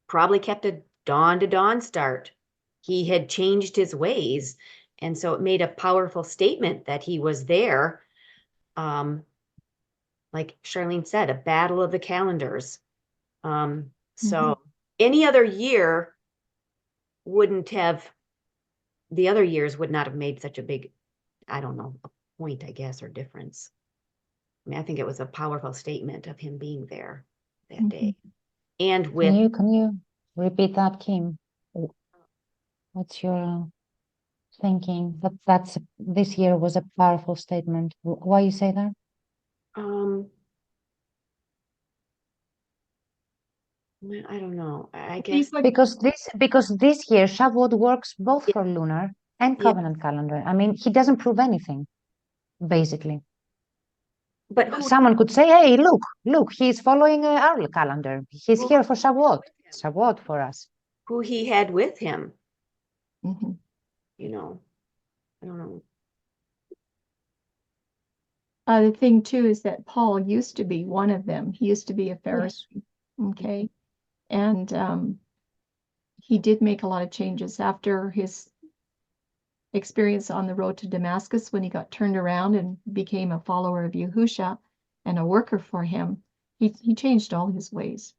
[SPEAKER 3] probably kept a dawn to dawn start. He had changed his ways. And so it made a powerful statement that he was there. Like Charlene said, a battle of the calendars. So any other year wouldn't have, the other years would not have made such a big, I don't know, a point, I guess, or difference. I mean, I think it was a powerful statement of him being there that day. And with,
[SPEAKER 1] Can you repeat that, Kim? What's your thinking? That's this year was a powerful statement. Why you say that?
[SPEAKER 3] I don't know. I
[SPEAKER 2] He's
[SPEAKER 3] guess
[SPEAKER 2] like,
[SPEAKER 1] Because this year Shavuot works both
[SPEAKER 3] Yeah.
[SPEAKER 1] for lunar and
[SPEAKER 3] Yeah.
[SPEAKER 1] covenant calendar. I mean, he doesn't prove anything, basically.
[SPEAKER 3] but who
[SPEAKER 1] Someone could say, "Hey, look, he's following our calendar. He's
[SPEAKER 3] Who-
[SPEAKER 1] here for Shavuot. Shavuot for us."
[SPEAKER 3] who he had with him,
[SPEAKER 2] mhm.
[SPEAKER 3] you know. I don't know.
[SPEAKER 2] The thing too is that Paul used to be one of them. He used to be a Pharisee. Okay. And he did make a lot of changes after his experience on the road to Damascus when he got turned around and became a follower of Yahusha and a worker for him. He changed all his ways.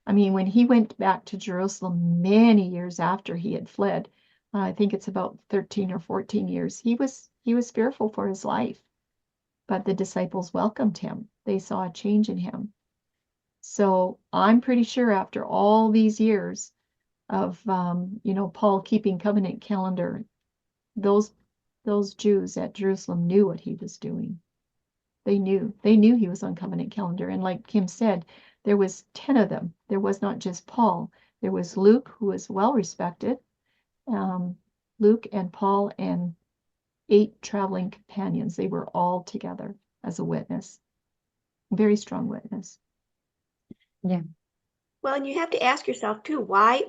[SPEAKER 2] I mean, when he went back to Jerusalem many years after he had fled, I think it's about 13 or 14 years, he was fearful for his life. But the disciples welcomed him. They saw a change in him. So I'm pretty sure after all these years of Paul keeping covenant calendar, those Jews at Jerusalem knew what he was doing. They knew he was on covenant calendar. And like Kim said, there was 10 of them. There was not just Paul. There was Luke, who was well respected. Luke and Paul and 8 traveling companions. They were all together as a witness. Very strong witness.
[SPEAKER 1] Yeah.
[SPEAKER 3] Well, and you have to ask yourself too, why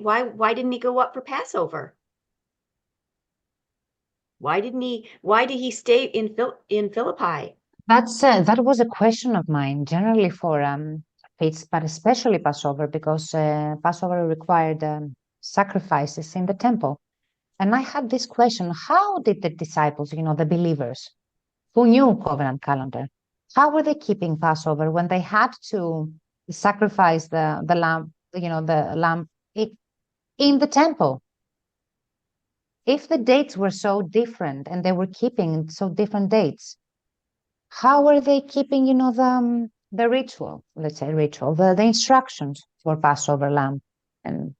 [SPEAKER 3] didn't he go up for Passover? Why did he stay in Philippi?
[SPEAKER 1] That was a question of mine, generally for feasts, but especially Passover, because Passover required sacrifices in the temple. And I had this question: how did the disciples, the believers, who knew covenant calendar, how were they keeping Passover when they had to sacrifice the lamb, the lamb in the temple? If the dates were so different and they were keeping so different dates, how are they keeping, the ritual, let's say the instructions for Passover lamb? And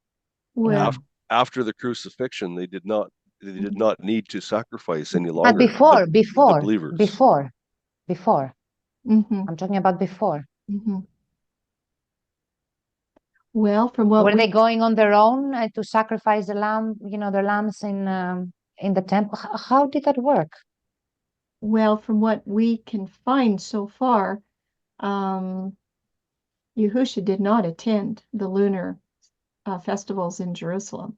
[SPEAKER 2] Well,
[SPEAKER 4] After the crucifixion, they did not need to sacrifice any
[SPEAKER 1] but
[SPEAKER 4] longer.
[SPEAKER 1] before,
[SPEAKER 4] the believers.
[SPEAKER 1] before,
[SPEAKER 2] mhm,
[SPEAKER 1] I'm talking about before.
[SPEAKER 2] mhm. Well, from what
[SPEAKER 1] Were they going on their own to sacrifice the lamb, their lambs in the temple? How did that work?
[SPEAKER 2] Well, from what we can find so far, Yahusha did not attend the lunar festivals in Jerusalem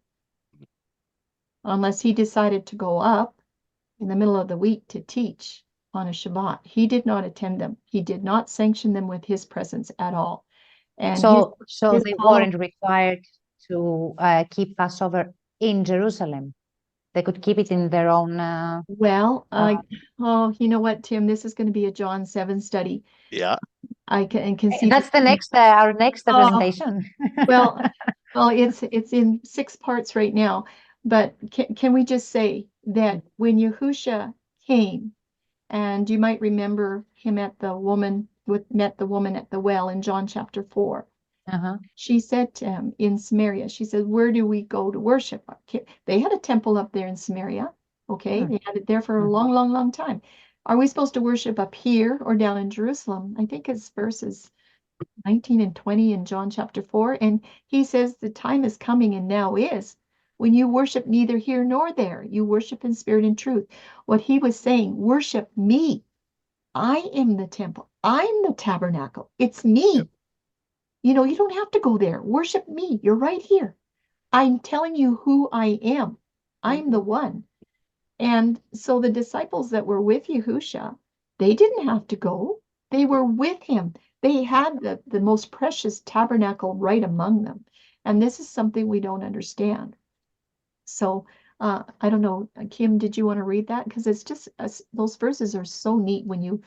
[SPEAKER 2] unless he decided to go up in the middle of the week to teach on a Shabbat. He did not attend them. He did not sanction them with his presence at all. And
[SPEAKER 1] So
[SPEAKER 2] his
[SPEAKER 1] they
[SPEAKER 2] follow-
[SPEAKER 1] weren't required to keep Passover in Jerusalem. They could keep it in their own.
[SPEAKER 2] oh, you know what, Tim? This is going to be a John 7 study.
[SPEAKER 4] Yeah.
[SPEAKER 2] I can see
[SPEAKER 1] That's the next our next presentation.
[SPEAKER 2] Well, it's in 6 parts right now, but can we just say that when Yahusha came, and you might remember him met the woman at the well in John chapter 4. She said to him in Samaria, she said, "Where do we go to worship?" They had a temple up there in Samaria. Okay, they had it there for a long, long, long time. Are we supposed to worship up here or down in Jerusalem? I think it's verses 19 and 20 in John chapter 4. And he says the time is coming and now is when you worship neither here nor there. You worship in spirit and truth. What he was saying, worship me. I am the temple. I'm the tabernacle. It's me.
[SPEAKER 4] Yep.
[SPEAKER 2] You know, you don't have to go there. Worship me. You're right here. I'm telling you who I am. I'm the one. And so the disciples that were with Yahusha, they didn't have to go. They were with him. They had the most precious tabernacle right among them. And this is something we don't understand. So I don't know, Kim, did you want to read that? Because it's just those verses are so neat when you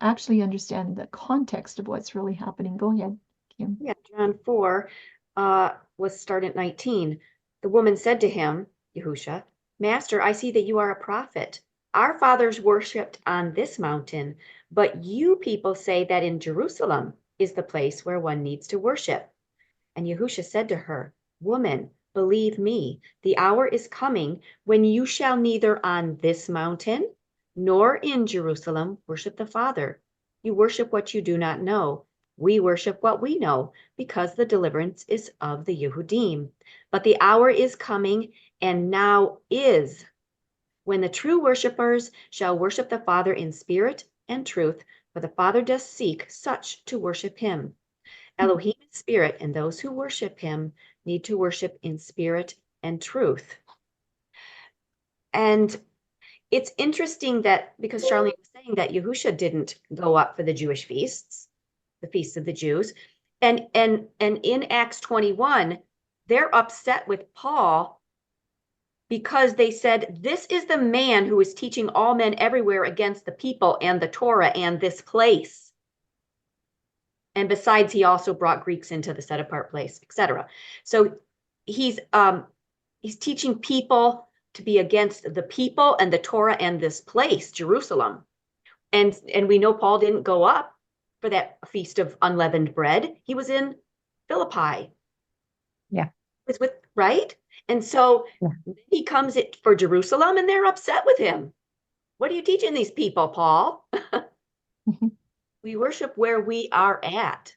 [SPEAKER 2] actually understand the context of what's really happening. Go ahead, Kim.
[SPEAKER 3] Yeah, John 4 was start at 19. The woman said to him, Yahusha, Master, I see that you are a prophet. Our fathers worshipped on this mountain, but you people say that in Jerusalem is the place where one needs to worship. And Yahusha said to her, Woman, believe me, the hour is coming when you shall neither on this mountain nor in Jerusalem worship the Father. You worship what you do not know. We worship what we know, because the deliverance is of the Yehudim. But the hour is coming, and now is, when the true worshipers shall worship the Father in spirit and truth, for the Father does seek such to worship him. Elohim is spirit, and those who worship him need to worship in spirit and truth. And it's interesting that, because Charlene was saying that Yahusha didn't go up for the Jewish feasts, the feasts of the Jews, and in Acts 21, they're upset with Paul because they said, this is the man who is teaching all men everywhere against the people and the Torah and this place. And besides, he also brought Greeks into the set apart place, etc. So he's teaching people to be against the people and the Torah and this place, Jerusalem. And we know Paul didn't go up for that feast of unleavened bread. He was in Philippi.
[SPEAKER 1] Yeah.
[SPEAKER 3] It's with, right? And so he comes for Jerusalem and they're upset with him. What are you teaching these people, Paul? We worship where we are at.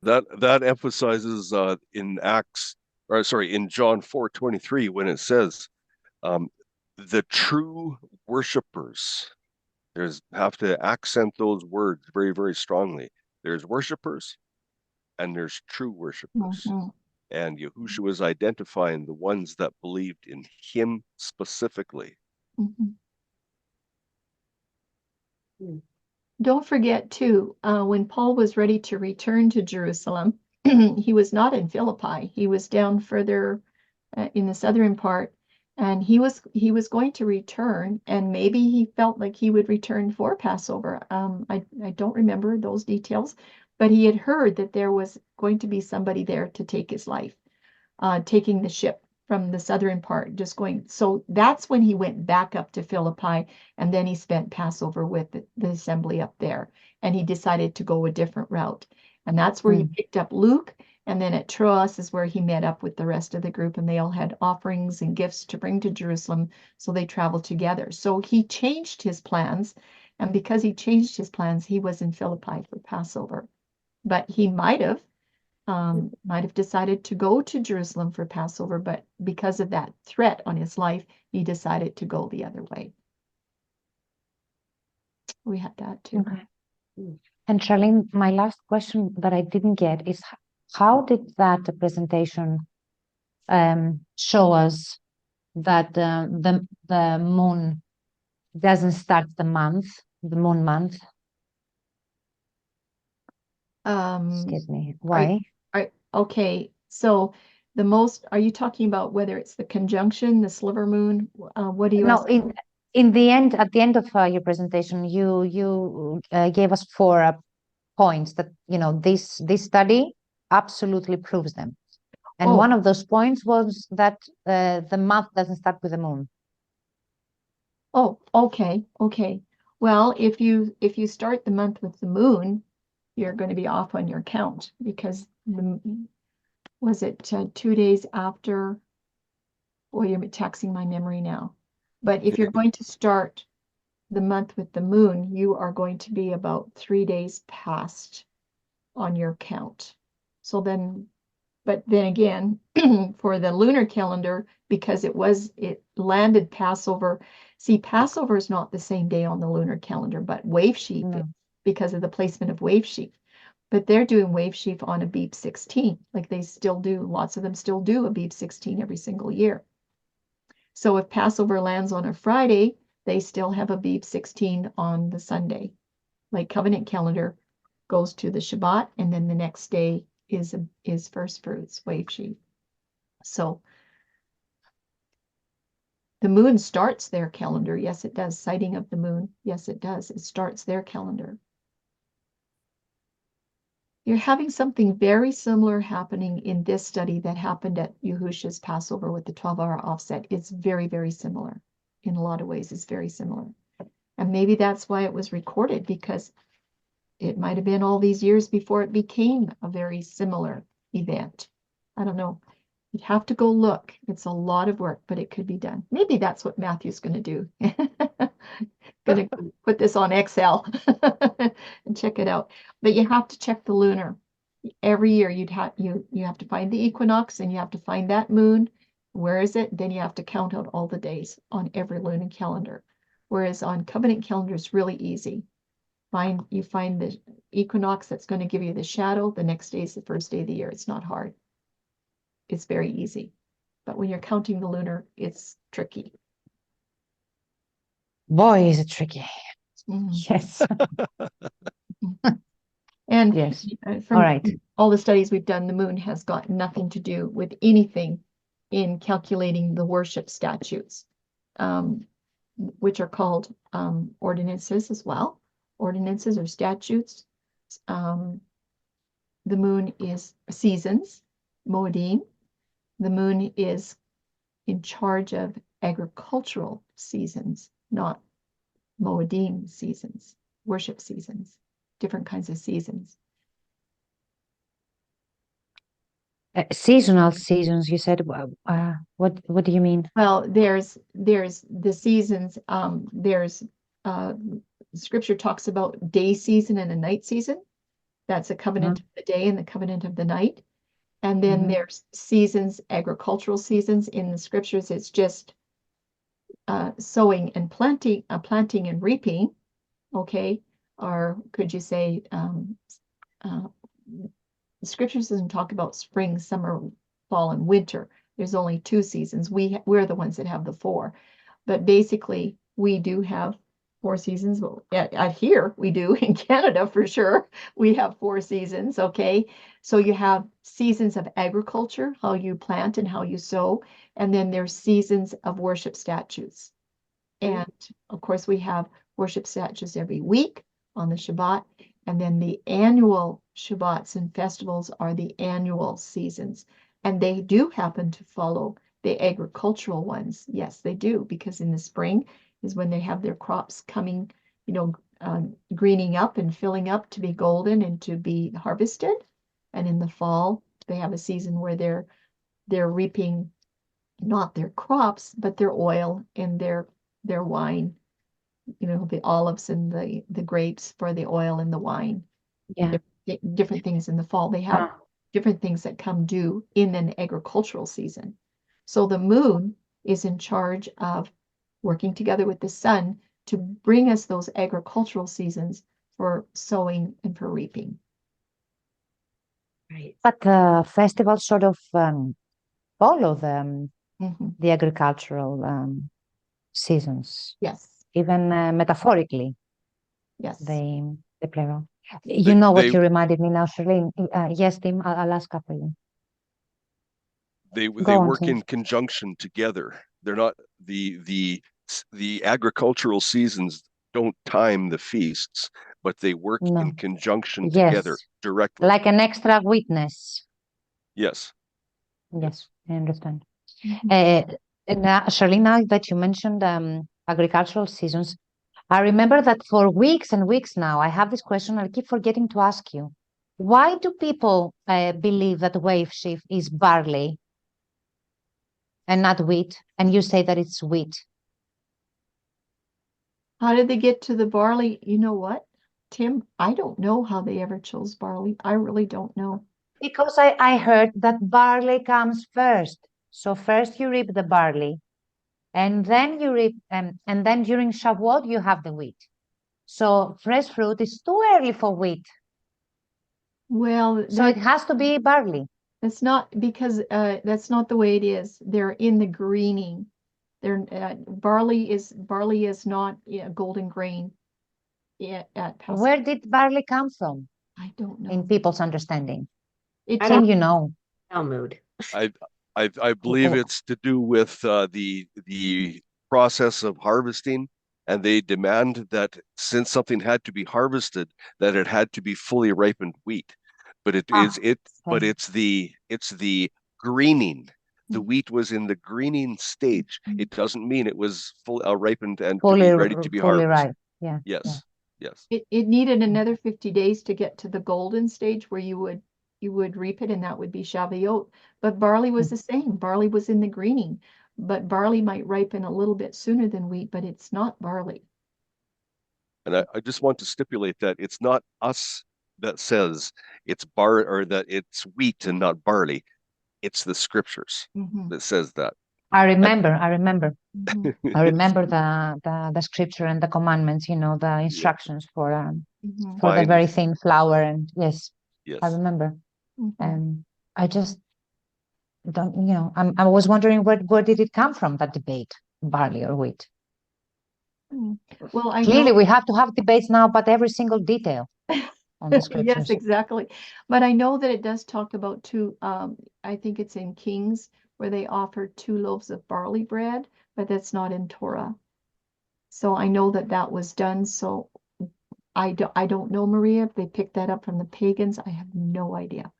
[SPEAKER 4] That emphasizes in John 4:23 when it says the true worshipers. Have to accent those words very, very strongly. There's worshipers and there's true worshipers. And Yahusha was identifying the ones that believed in him specifically.
[SPEAKER 2] Don't forget too, when Paul was ready to return to Jerusalem, he was not in Philippi. He was down further in the southern part, and he was going to return, and maybe he felt like he would return for Passover. I don't remember those details, but he had heard that there was going to be somebody there to take his life, taking the ship from the southern part, just going. So that's when he went back up to Philippi, and then he spent Passover with the assembly up there, and he decided to go a different route. And that's where he picked up Luke, and then at Troas is where he met up with the rest of the group, and they all had offerings and gifts to bring to Jerusalem, so they traveled together. So he changed his plans, and because he changed his plans, he was in Philippi for Passover. But he might have decided to go to Jerusalem for Passover, but because of that threat on his life, he decided to go the other way. We had that too.
[SPEAKER 1] Okay. And Charlene, my last question that I didn't get is, how did that presentation show us that the moon doesn't start the moon month? Excuse me. Why?
[SPEAKER 2] Okay, so are you talking about whether it's the conjunction, the sliver moon? What do you?
[SPEAKER 1] No, in the end, at the end of your presentation, you gave us 4 points that this study absolutely proves them, and one of those points was that the month doesn't start with the moon.
[SPEAKER 2] Oh, okay. Well, if you start the month with the moon, you're going to be off on your count, because was it 2 days after? Boy, you're taxing my memory now. But if you're going to start the month with the moon, you are going to be about 3 days past on your count. So then, but then again, for the lunar calendar, because it landed Passover. See, Passover is not the same day on the lunar calendar, but Wave Sheaf,
[SPEAKER 1] No.
[SPEAKER 2] because of the placement of Wave Sheaf. But they're doing Wave Sheaf on a Beep 16, like they still do. Lots of them still do a Beep 16 every single year. So if Passover lands on a Friday, they still have a Beep 16 on the Sunday. Like covenant calendar goes to the Shabbat, and then the next day is first fruits, Wave Sheaf. So the moon starts their calendar. Yes, it does. Sighting of the moon. Yes, it does. It starts their calendar. You're having something very similar happening in this study that happened at Yahusha's Passover with the 12-hour offset. It's very, very similar. In a lot of ways, it's very similar. And maybe that's why it was recorded, because it might have been all these years before it became a very similar event. I don't know. You'd have to go look. It's a lot of work, but it could be done. Maybe that's what Matthew's going to do. Going to put this on Excel and check it out. But you have to check the lunar. Every year you have to find the equinox, and you have to find that moon. Where is it? Then you have to count out all the days on every lunar calendar. Whereas on covenant calendar, it's really easy. You find the equinox that's going to give you the shadow. The next day is the first day of the year. It's not hard. It's very easy. But when you're counting the lunar, it's tricky.
[SPEAKER 1] Boy, is it tricky.
[SPEAKER 2] Mhm.
[SPEAKER 1] Yes.
[SPEAKER 2] And
[SPEAKER 1] Yes.
[SPEAKER 2] from
[SPEAKER 1] All right.
[SPEAKER 2] all the studies we've done, the moon has got nothing to do with anything in calculating the worship statutes, which are called ordinances as well. Ordinances or statutes. The moon is seasons, Moedim. The moon is in charge of agricultural seasons, not Moedim seasons, worship seasons, different kinds of seasons.
[SPEAKER 1] Seasonal seasons, you said. What do you mean?
[SPEAKER 2] Well, there's the seasons. There's scripture talks about day season and a night season. That's a covenant of the day and the covenant of the night. And then there's seasons, agricultural seasons. In the scriptures, it's just sowing and planting and reaping. Okay, or could you say the scriptures doesn't talk about spring, summer, fall, and winter. There's only 2 seasons. We're the ones that have the 4, but basically we do have 4 seasons. At here we do in Canada for sure. We have 4 seasons. Okay, so you have seasons of agriculture, how you plant and how you sow, and then there's seasons of worship statutes. And of course, we have worship statutes every week on the Shabbat. And then the annual Shabbats and festivals are the annual seasons. And they do happen to follow the agricultural ones. Yes, they do, because in the spring is when they have their crops coming, greening up and filling up to be golden and to be harvested. And in the fall, they have a season where they're reaping not their crops, but their oil and their wine, the olives and the grapes for the oil and the wine.
[SPEAKER 1] Yeah.
[SPEAKER 2] Different things in the fall. They have different things that come due in an agricultural season. So the moon is in charge of working together with the sun to bring us those agricultural seasons for sowing and for reaping.
[SPEAKER 3] Right.
[SPEAKER 1] But the festivals sort of follow
[SPEAKER 2] Mhm.
[SPEAKER 1] the agricultural seasons,
[SPEAKER 2] Yes,
[SPEAKER 1] even metaphorically.
[SPEAKER 2] yes.
[SPEAKER 1] They play around.
[SPEAKER 4] They-
[SPEAKER 1] You know what
[SPEAKER 4] they-
[SPEAKER 1] you reminded me now, Charlene. Yes, Tim, I'll ask after you.
[SPEAKER 4] They
[SPEAKER 1] Go on,
[SPEAKER 4] work
[SPEAKER 1] Tim.
[SPEAKER 4] in conjunction together. They're not the agricultural seasons don't time the feasts, but they work
[SPEAKER 1] No.
[SPEAKER 4] in conjunction
[SPEAKER 1] Yes.
[SPEAKER 4] together directly.
[SPEAKER 1] Like an extra witness.
[SPEAKER 4] Yes.
[SPEAKER 1] Yes, I understand.
[SPEAKER 2] Mhm.
[SPEAKER 1] Charlene, now that you mentioned agricultural seasons, I remember that for weeks and weeks now, I have this question I keep forgetting to ask you. Why do people believe that wave sheaf is barley and not wheat? And you say that it's wheat.
[SPEAKER 2] How did they get to the barley? You know what, Tim? I don't know how they ever chose barley. I really don't know.
[SPEAKER 1] Because I heard that barley comes first. So first you reap the barley, and then you reap, and then during Shavuot you have the wheat. So fresh fruit is too early for wheat.
[SPEAKER 2] Well,
[SPEAKER 1] So it has to be barley.
[SPEAKER 2] that's not because that's not the way it is. They're in the greening. They're barley is not golden grain at Passover.
[SPEAKER 1] Where did barley come from
[SPEAKER 2] I don't know.
[SPEAKER 1] in people's understanding?
[SPEAKER 2] It
[SPEAKER 3] I
[SPEAKER 1] Tim,
[SPEAKER 3] don't-
[SPEAKER 1] you know.
[SPEAKER 3] Talmud.
[SPEAKER 4] I believe
[SPEAKER 1] Oh.
[SPEAKER 4] it's to do with the process of harvesting, and they demand that since something had to be harvested, that it had to be fully ripened wheat. But
[SPEAKER 1] okay.
[SPEAKER 4] it's the greening. The wheat was in the greening stage. It doesn't mean it was full ripened and to be ready to be
[SPEAKER 1] fully
[SPEAKER 4] harvested.
[SPEAKER 1] ripe. Yeah. yeah.
[SPEAKER 4] Yes, yes.
[SPEAKER 2] It needed another 50 days to get to the golden stage where you would reap it, and that would be Shavuot. But barley was the same. Barley was in the greening, but barley might ripen a little bit sooner than wheat, but it's not barley.
[SPEAKER 4] And I just want to stipulate that it's not us that says it's or that it's wheat and not barley. It's the scriptures
[SPEAKER 2] Mhm,
[SPEAKER 4] that says that.
[SPEAKER 1] I remember. I remember the scripture and the commandments, the instructions for
[SPEAKER 2] mhm,
[SPEAKER 1] the
[SPEAKER 4] Fine.
[SPEAKER 1] very thin flour. And yes, I
[SPEAKER 4] Yes.
[SPEAKER 1] remember.
[SPEAKER 2] mhm.
[SPEAKER 1] I just don't, I was wondering where did it come from, that debate, barley or wheat?
[SPEAKER 2] Well, I
[SPEAKER 1] Clearly,
[SPEAKER 2] know.
[SPEAKER 1] we have to have debates now about every single detail on the
[SPEAKER 2] Yes,
[SPEAKER 1] scriptures.
[SPEAKER 2] exactly. But I know that it does talk about two, I think it's in Kings where they offer 2 loaves of barley bread, but that's not in Torah. So I know that that was done. So I don't know, Maria, if they picked that up from the pagans. I have no idea.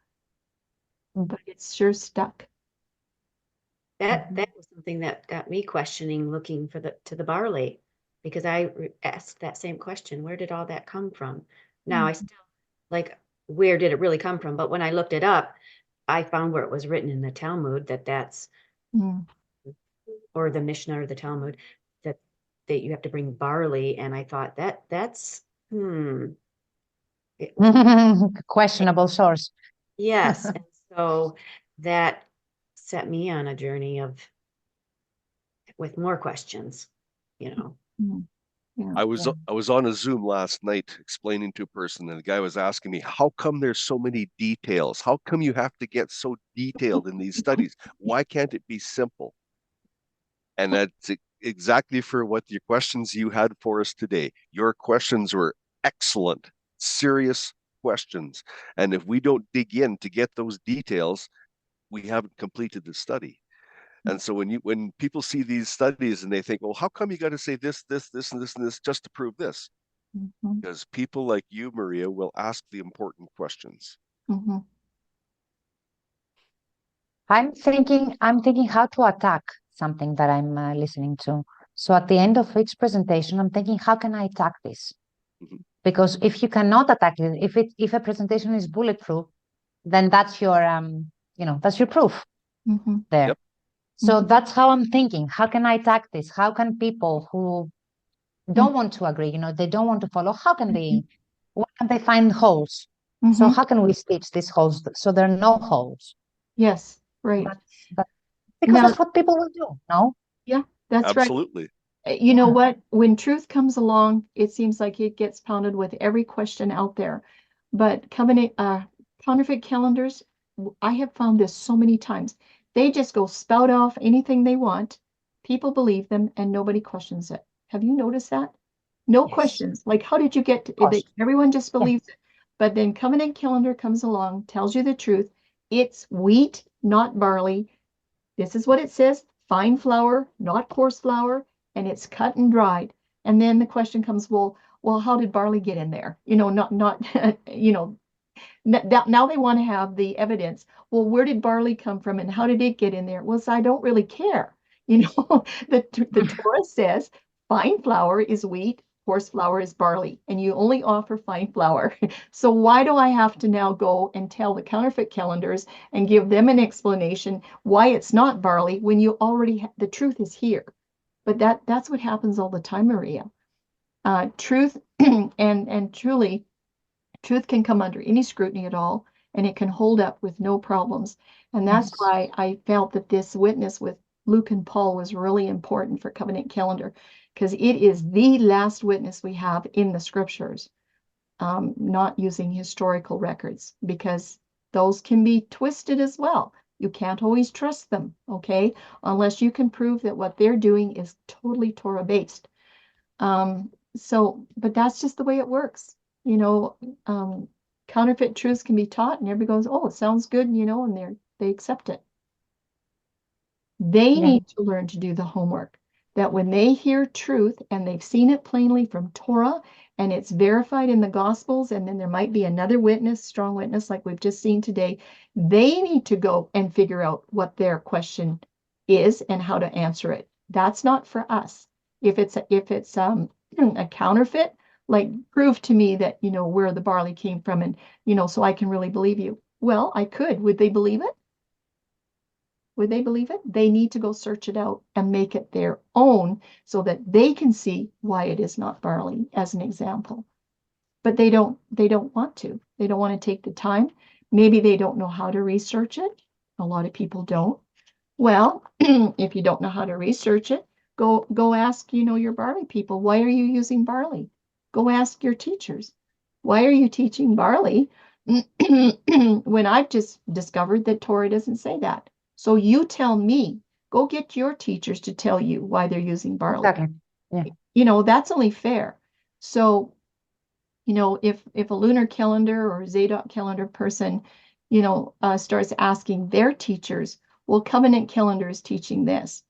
[SPEAKER 2] But it's sure stuck.
[SPEAKER 3] That was something that got me questioning, looking for the barley, because I asked that same question. Where did all that come from? Now I still like, where did it really come from? But when I looked it up, I found where it was written in the Talmud that's
[SPEAKER 2] Mm.
[SPEAKER 3] or the Mishnah or the Talmud that you have to bring barley, and I thought that's It-
[SPEAKER 1] Questionable source.
[SPEAKER 3] yes, and so that set me on a journey with more questions,
[SPEAKER 2] Mm. Yeah.
[SPEAKER 4] I was on a Zoom last night explaining to a person, and the guy was asking me, how come there's so many details? How come you have to get so detailed in these studies? Why can't it be simple? And that's exactly for what your questions you had for us today. Your questions were excellent, serious questions. And if we don't dig in to get those details, we haven't completed the study. And so when people see these studies and they think, well, how come you got to say this, this, this, and this, and this just to prove this?
[SPEAKER 2] Mhm,
[SPEAKER 4] Because people like you, Maria, will ask the important questions.
[SPEAKER 2] mhm.
[SPEAKER 1] I'm thinking how to attack something that I'm listening to. So at the end of each presentation, I'm thinking, how can I attack this?
[SPEAKER 4] Mhm.
[SPEAKER 1] Because if you cannot attack it, if a presentation is bulletproof, then that's your that's your proof
[SPEAKER 2] Mhm.
[SPEAKER 1] there.
[SPEAKER 4] Yep.
[SPEAKER 1] So
[SPEAKER 2] Mhm.
[SPEAKER 1] that's how I'm thinking. How can I attack this? How can people who don't want to agree, they don't want to follow, where can they find holes? So
[SPEAKER 2] Mhm.
[SPEAKER 1] how can we stitch these holes so there are no holes?
[SPEAKER 2] Yes, right.
[SPEAKER 1] But because
[SPEAKER 2] Now,
[SPEAKER 1] that's what people will do, no?
[SPEAKER 2] yeah, that's right.
[SPEAKER 4] Absolutely.
[SPEAKER 2] You know
[SPEAKER 1] Yeah.
[SPEAKER 2] what? When truth comes along, it seems like it gets pounded with every question out there. But counterfeit calendars, I have found this so many times. They just go spout off anything they want. People believe them and nobody questions it. Have you noticed that? No
[SPEAKER 1] Yes.
[SPEAKER 2] questions. Like, how did you get to
[SPEAKER 1] course.
[SPEAKER 2] it? Everyone just
[SPEAKER 1] Yeah.
[SPEAKER 2] believes it. But then Covenant Calendar comes along, tells you the truth. It's wheat, not barley. This is what it says, fine flour, not coarse flour, and it's cut and dried. And then the question comes, well, how did barley get in there? Not, now they want to have the evidence. Well, where did barley come from and how did it get in there? Well, so I don't really care. The Torah says fine flour is wheat, coarse flour is barley, and you only offer fine flour. So why do I have to now go and tell the counterfeit calendars and give them an explanation why it's not barley when you already the truth is here? But that's what happens all the time, Maria. Truth and truly, truth can come under any scrutiny at all, and it can hold up with no problems. And that's
[SPEAKER 1] Yes.
[SPEAKER 2] why I felt that this witness with Luke and Paul was really important for Covenant Calendar, because it is the last witness we have in the scriptures, not using historical records, because those can be twisted as well. You can't always trust them, okay? Unless you can prove that what they're doing is totally Torah based. But that's just the way it works. You know, counterfeit truths can be taught and everybody goes, oh, it sounds good, you know, and they accept it. They
[SPEAKER 1] Yeah.
[SPEAKER 2] need to learn to do the homework, that when they hear truth and they've seen it plainly from Torah and it's verified in the Gospels, and then there might be another witness, strong witness, like we've just seen today, they need to go and figure out what their question is and how to answer it. That's not for us. If it's a counterfeit, like prove to me that, you know, where the barley came from, and, you know, so I can really believe you. Well, I could. Would they believe it? Would they believe it? They need to go search it out and make it their own so that they can see why it is not barley, as an example. But they don't want to. They don't want to take the time. Maybe they don't know how to research it. A lot of people don't. Well, if you don't know how to research it, go ask, you know, your barley people, why are you using barley? Go ask your teachers. Why are you teaching barley when I've just discovered that Torah doesn't say that? So you tell me, go get your teachers to tell you why they're using barley.
[SPEAKER 1] Exactly. Yeah.
[SPEAKER 2] You know, that's only fair. So, you know, if a lunar calendar or Zadok calendar person, you know, starts asking their teachers, well, Covenant Calendar is teaching this,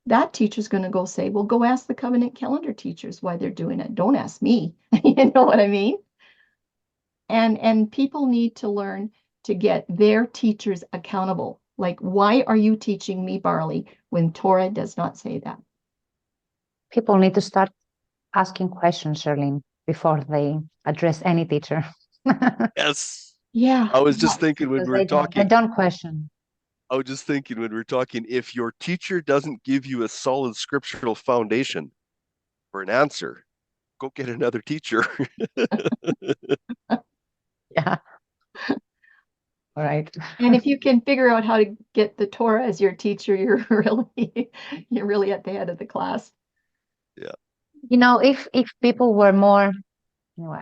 [SPEAKER 2] that teacher's going to go say, well, go ask the Covenant Calendar teachers why they're doing it. Don't ask me. You know what I mean? And people need to learn to get their teachers accountable. Like, why are you teaching me barley when Torah does not say that?
[SPEAKER 1] People need to start asking questions, Charlene, before they address any teacher.
[SPEAKER 4] Yes.
[SPEAKER 2] Yeah.
[SPEAKER 4] I was just thinking when
[SPEAKER 1] Because
[SPEAKER 4] we were
[SPEAKER 1] they
[SPEAKER 4] talking,
[SPEAKER 1] don't question.
[SPEAKER 4] I was just thinking when we were talking, if your teacher doesn't give you a solid scriptural foundation for an answer, go get another teacher.
[SPEAKER 1] Yeah. All right.
[SPEAKER 2] And if you can figure out how to get the Torah as your teacher, you're really at the head of the class.
[SPEAKER 1] You know, if people were more, you know,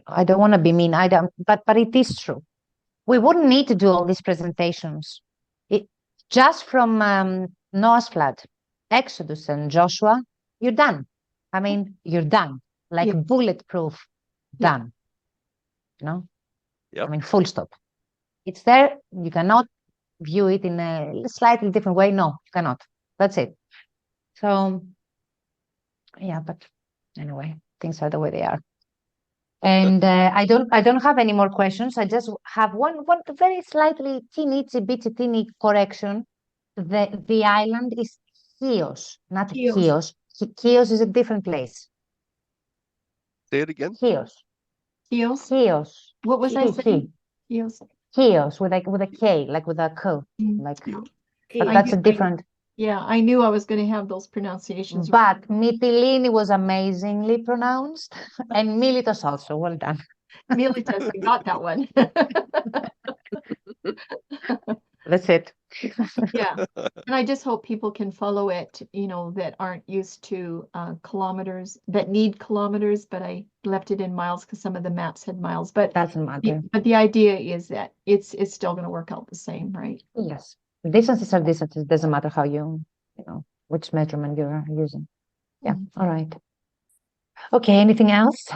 [SPEAKER 1] I don't want to be mean, I don't, but it is true. We wouldn't need to do all these presentations. It just from Noah's flood, Exodus, and Joshua, you're done. I mean, you're done, like
[SPEAKER 2] Yeah.
[SPEAKER 1] bulletproof,
[SPEAKER 2] Yeah.
[SPEAKER 1] done. You know,
[SPEAKER 4] Yep.
[SPEAKER 1] I mean, full stop. It's there. You cannot view it in a slightly different way. No, you cannot. That's it. So, yeah, but anyway, things are the way they are. And I don't have any more questions. I just have one very slightly teeny correction. The island is Chios, not
[SPEAKER 2] Chios.
[SPEAKER 1] Chios. Chios is a different place.
[SPEAKER 4] Say it again.
[SPEAKER 1] Chios.
[SPEAKER 2] Chios.
[SPEAKER 1] Chios.
[SPEAKER 2] What was I
[SPEAKER 1] Chi,
[SPEAKER 2] saying? Chios.
[SPEAKER 1] Chios with a K, like with a K. Like,
[SPEAKER 4] Chios.
[SPEAKER 1] but
[SPEAKER 3] Okay.
[SPEAKER 1] that's a different.
[SPEAKER 2] Yeah, I knew I was going to have those pronunciations.
[SPEAKER 1] But Mytilene was amazingly pronounced, and Miletos also. Well done.
[SPEAKER 2] Miletus, I got that one.
[SPEAKER 1] That's it.
[SPEAKER 2] Yeah. And I just hope people can follow it, you know, that aren't used to kilometers, that need kilometers, but I left it in miles because some of the maps had miles. But
[SPEAKER 1] Doesn't matter.
[SPEAKER 2] the idea is that it's still going to work out the same, right?
[SPEAKER 1] Yes. Distances are distances. Doesn't matter how you know, which measurement you're using. Yeah.
[SPEAKER 2] Mhm.
[SPEAKER 1] All right. Okay. Anything else?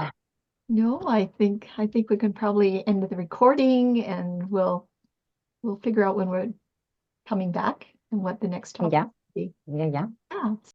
[SPEAKER 2] No, I think we can probably end the recording, and we'll figure out when we're coming back and what the next topic
[SPEAKER 1] Yeah.
[SPEAKER 2] will be.
[SPEAKER 1] Yeah.
[SPEAKER 2] Yeah.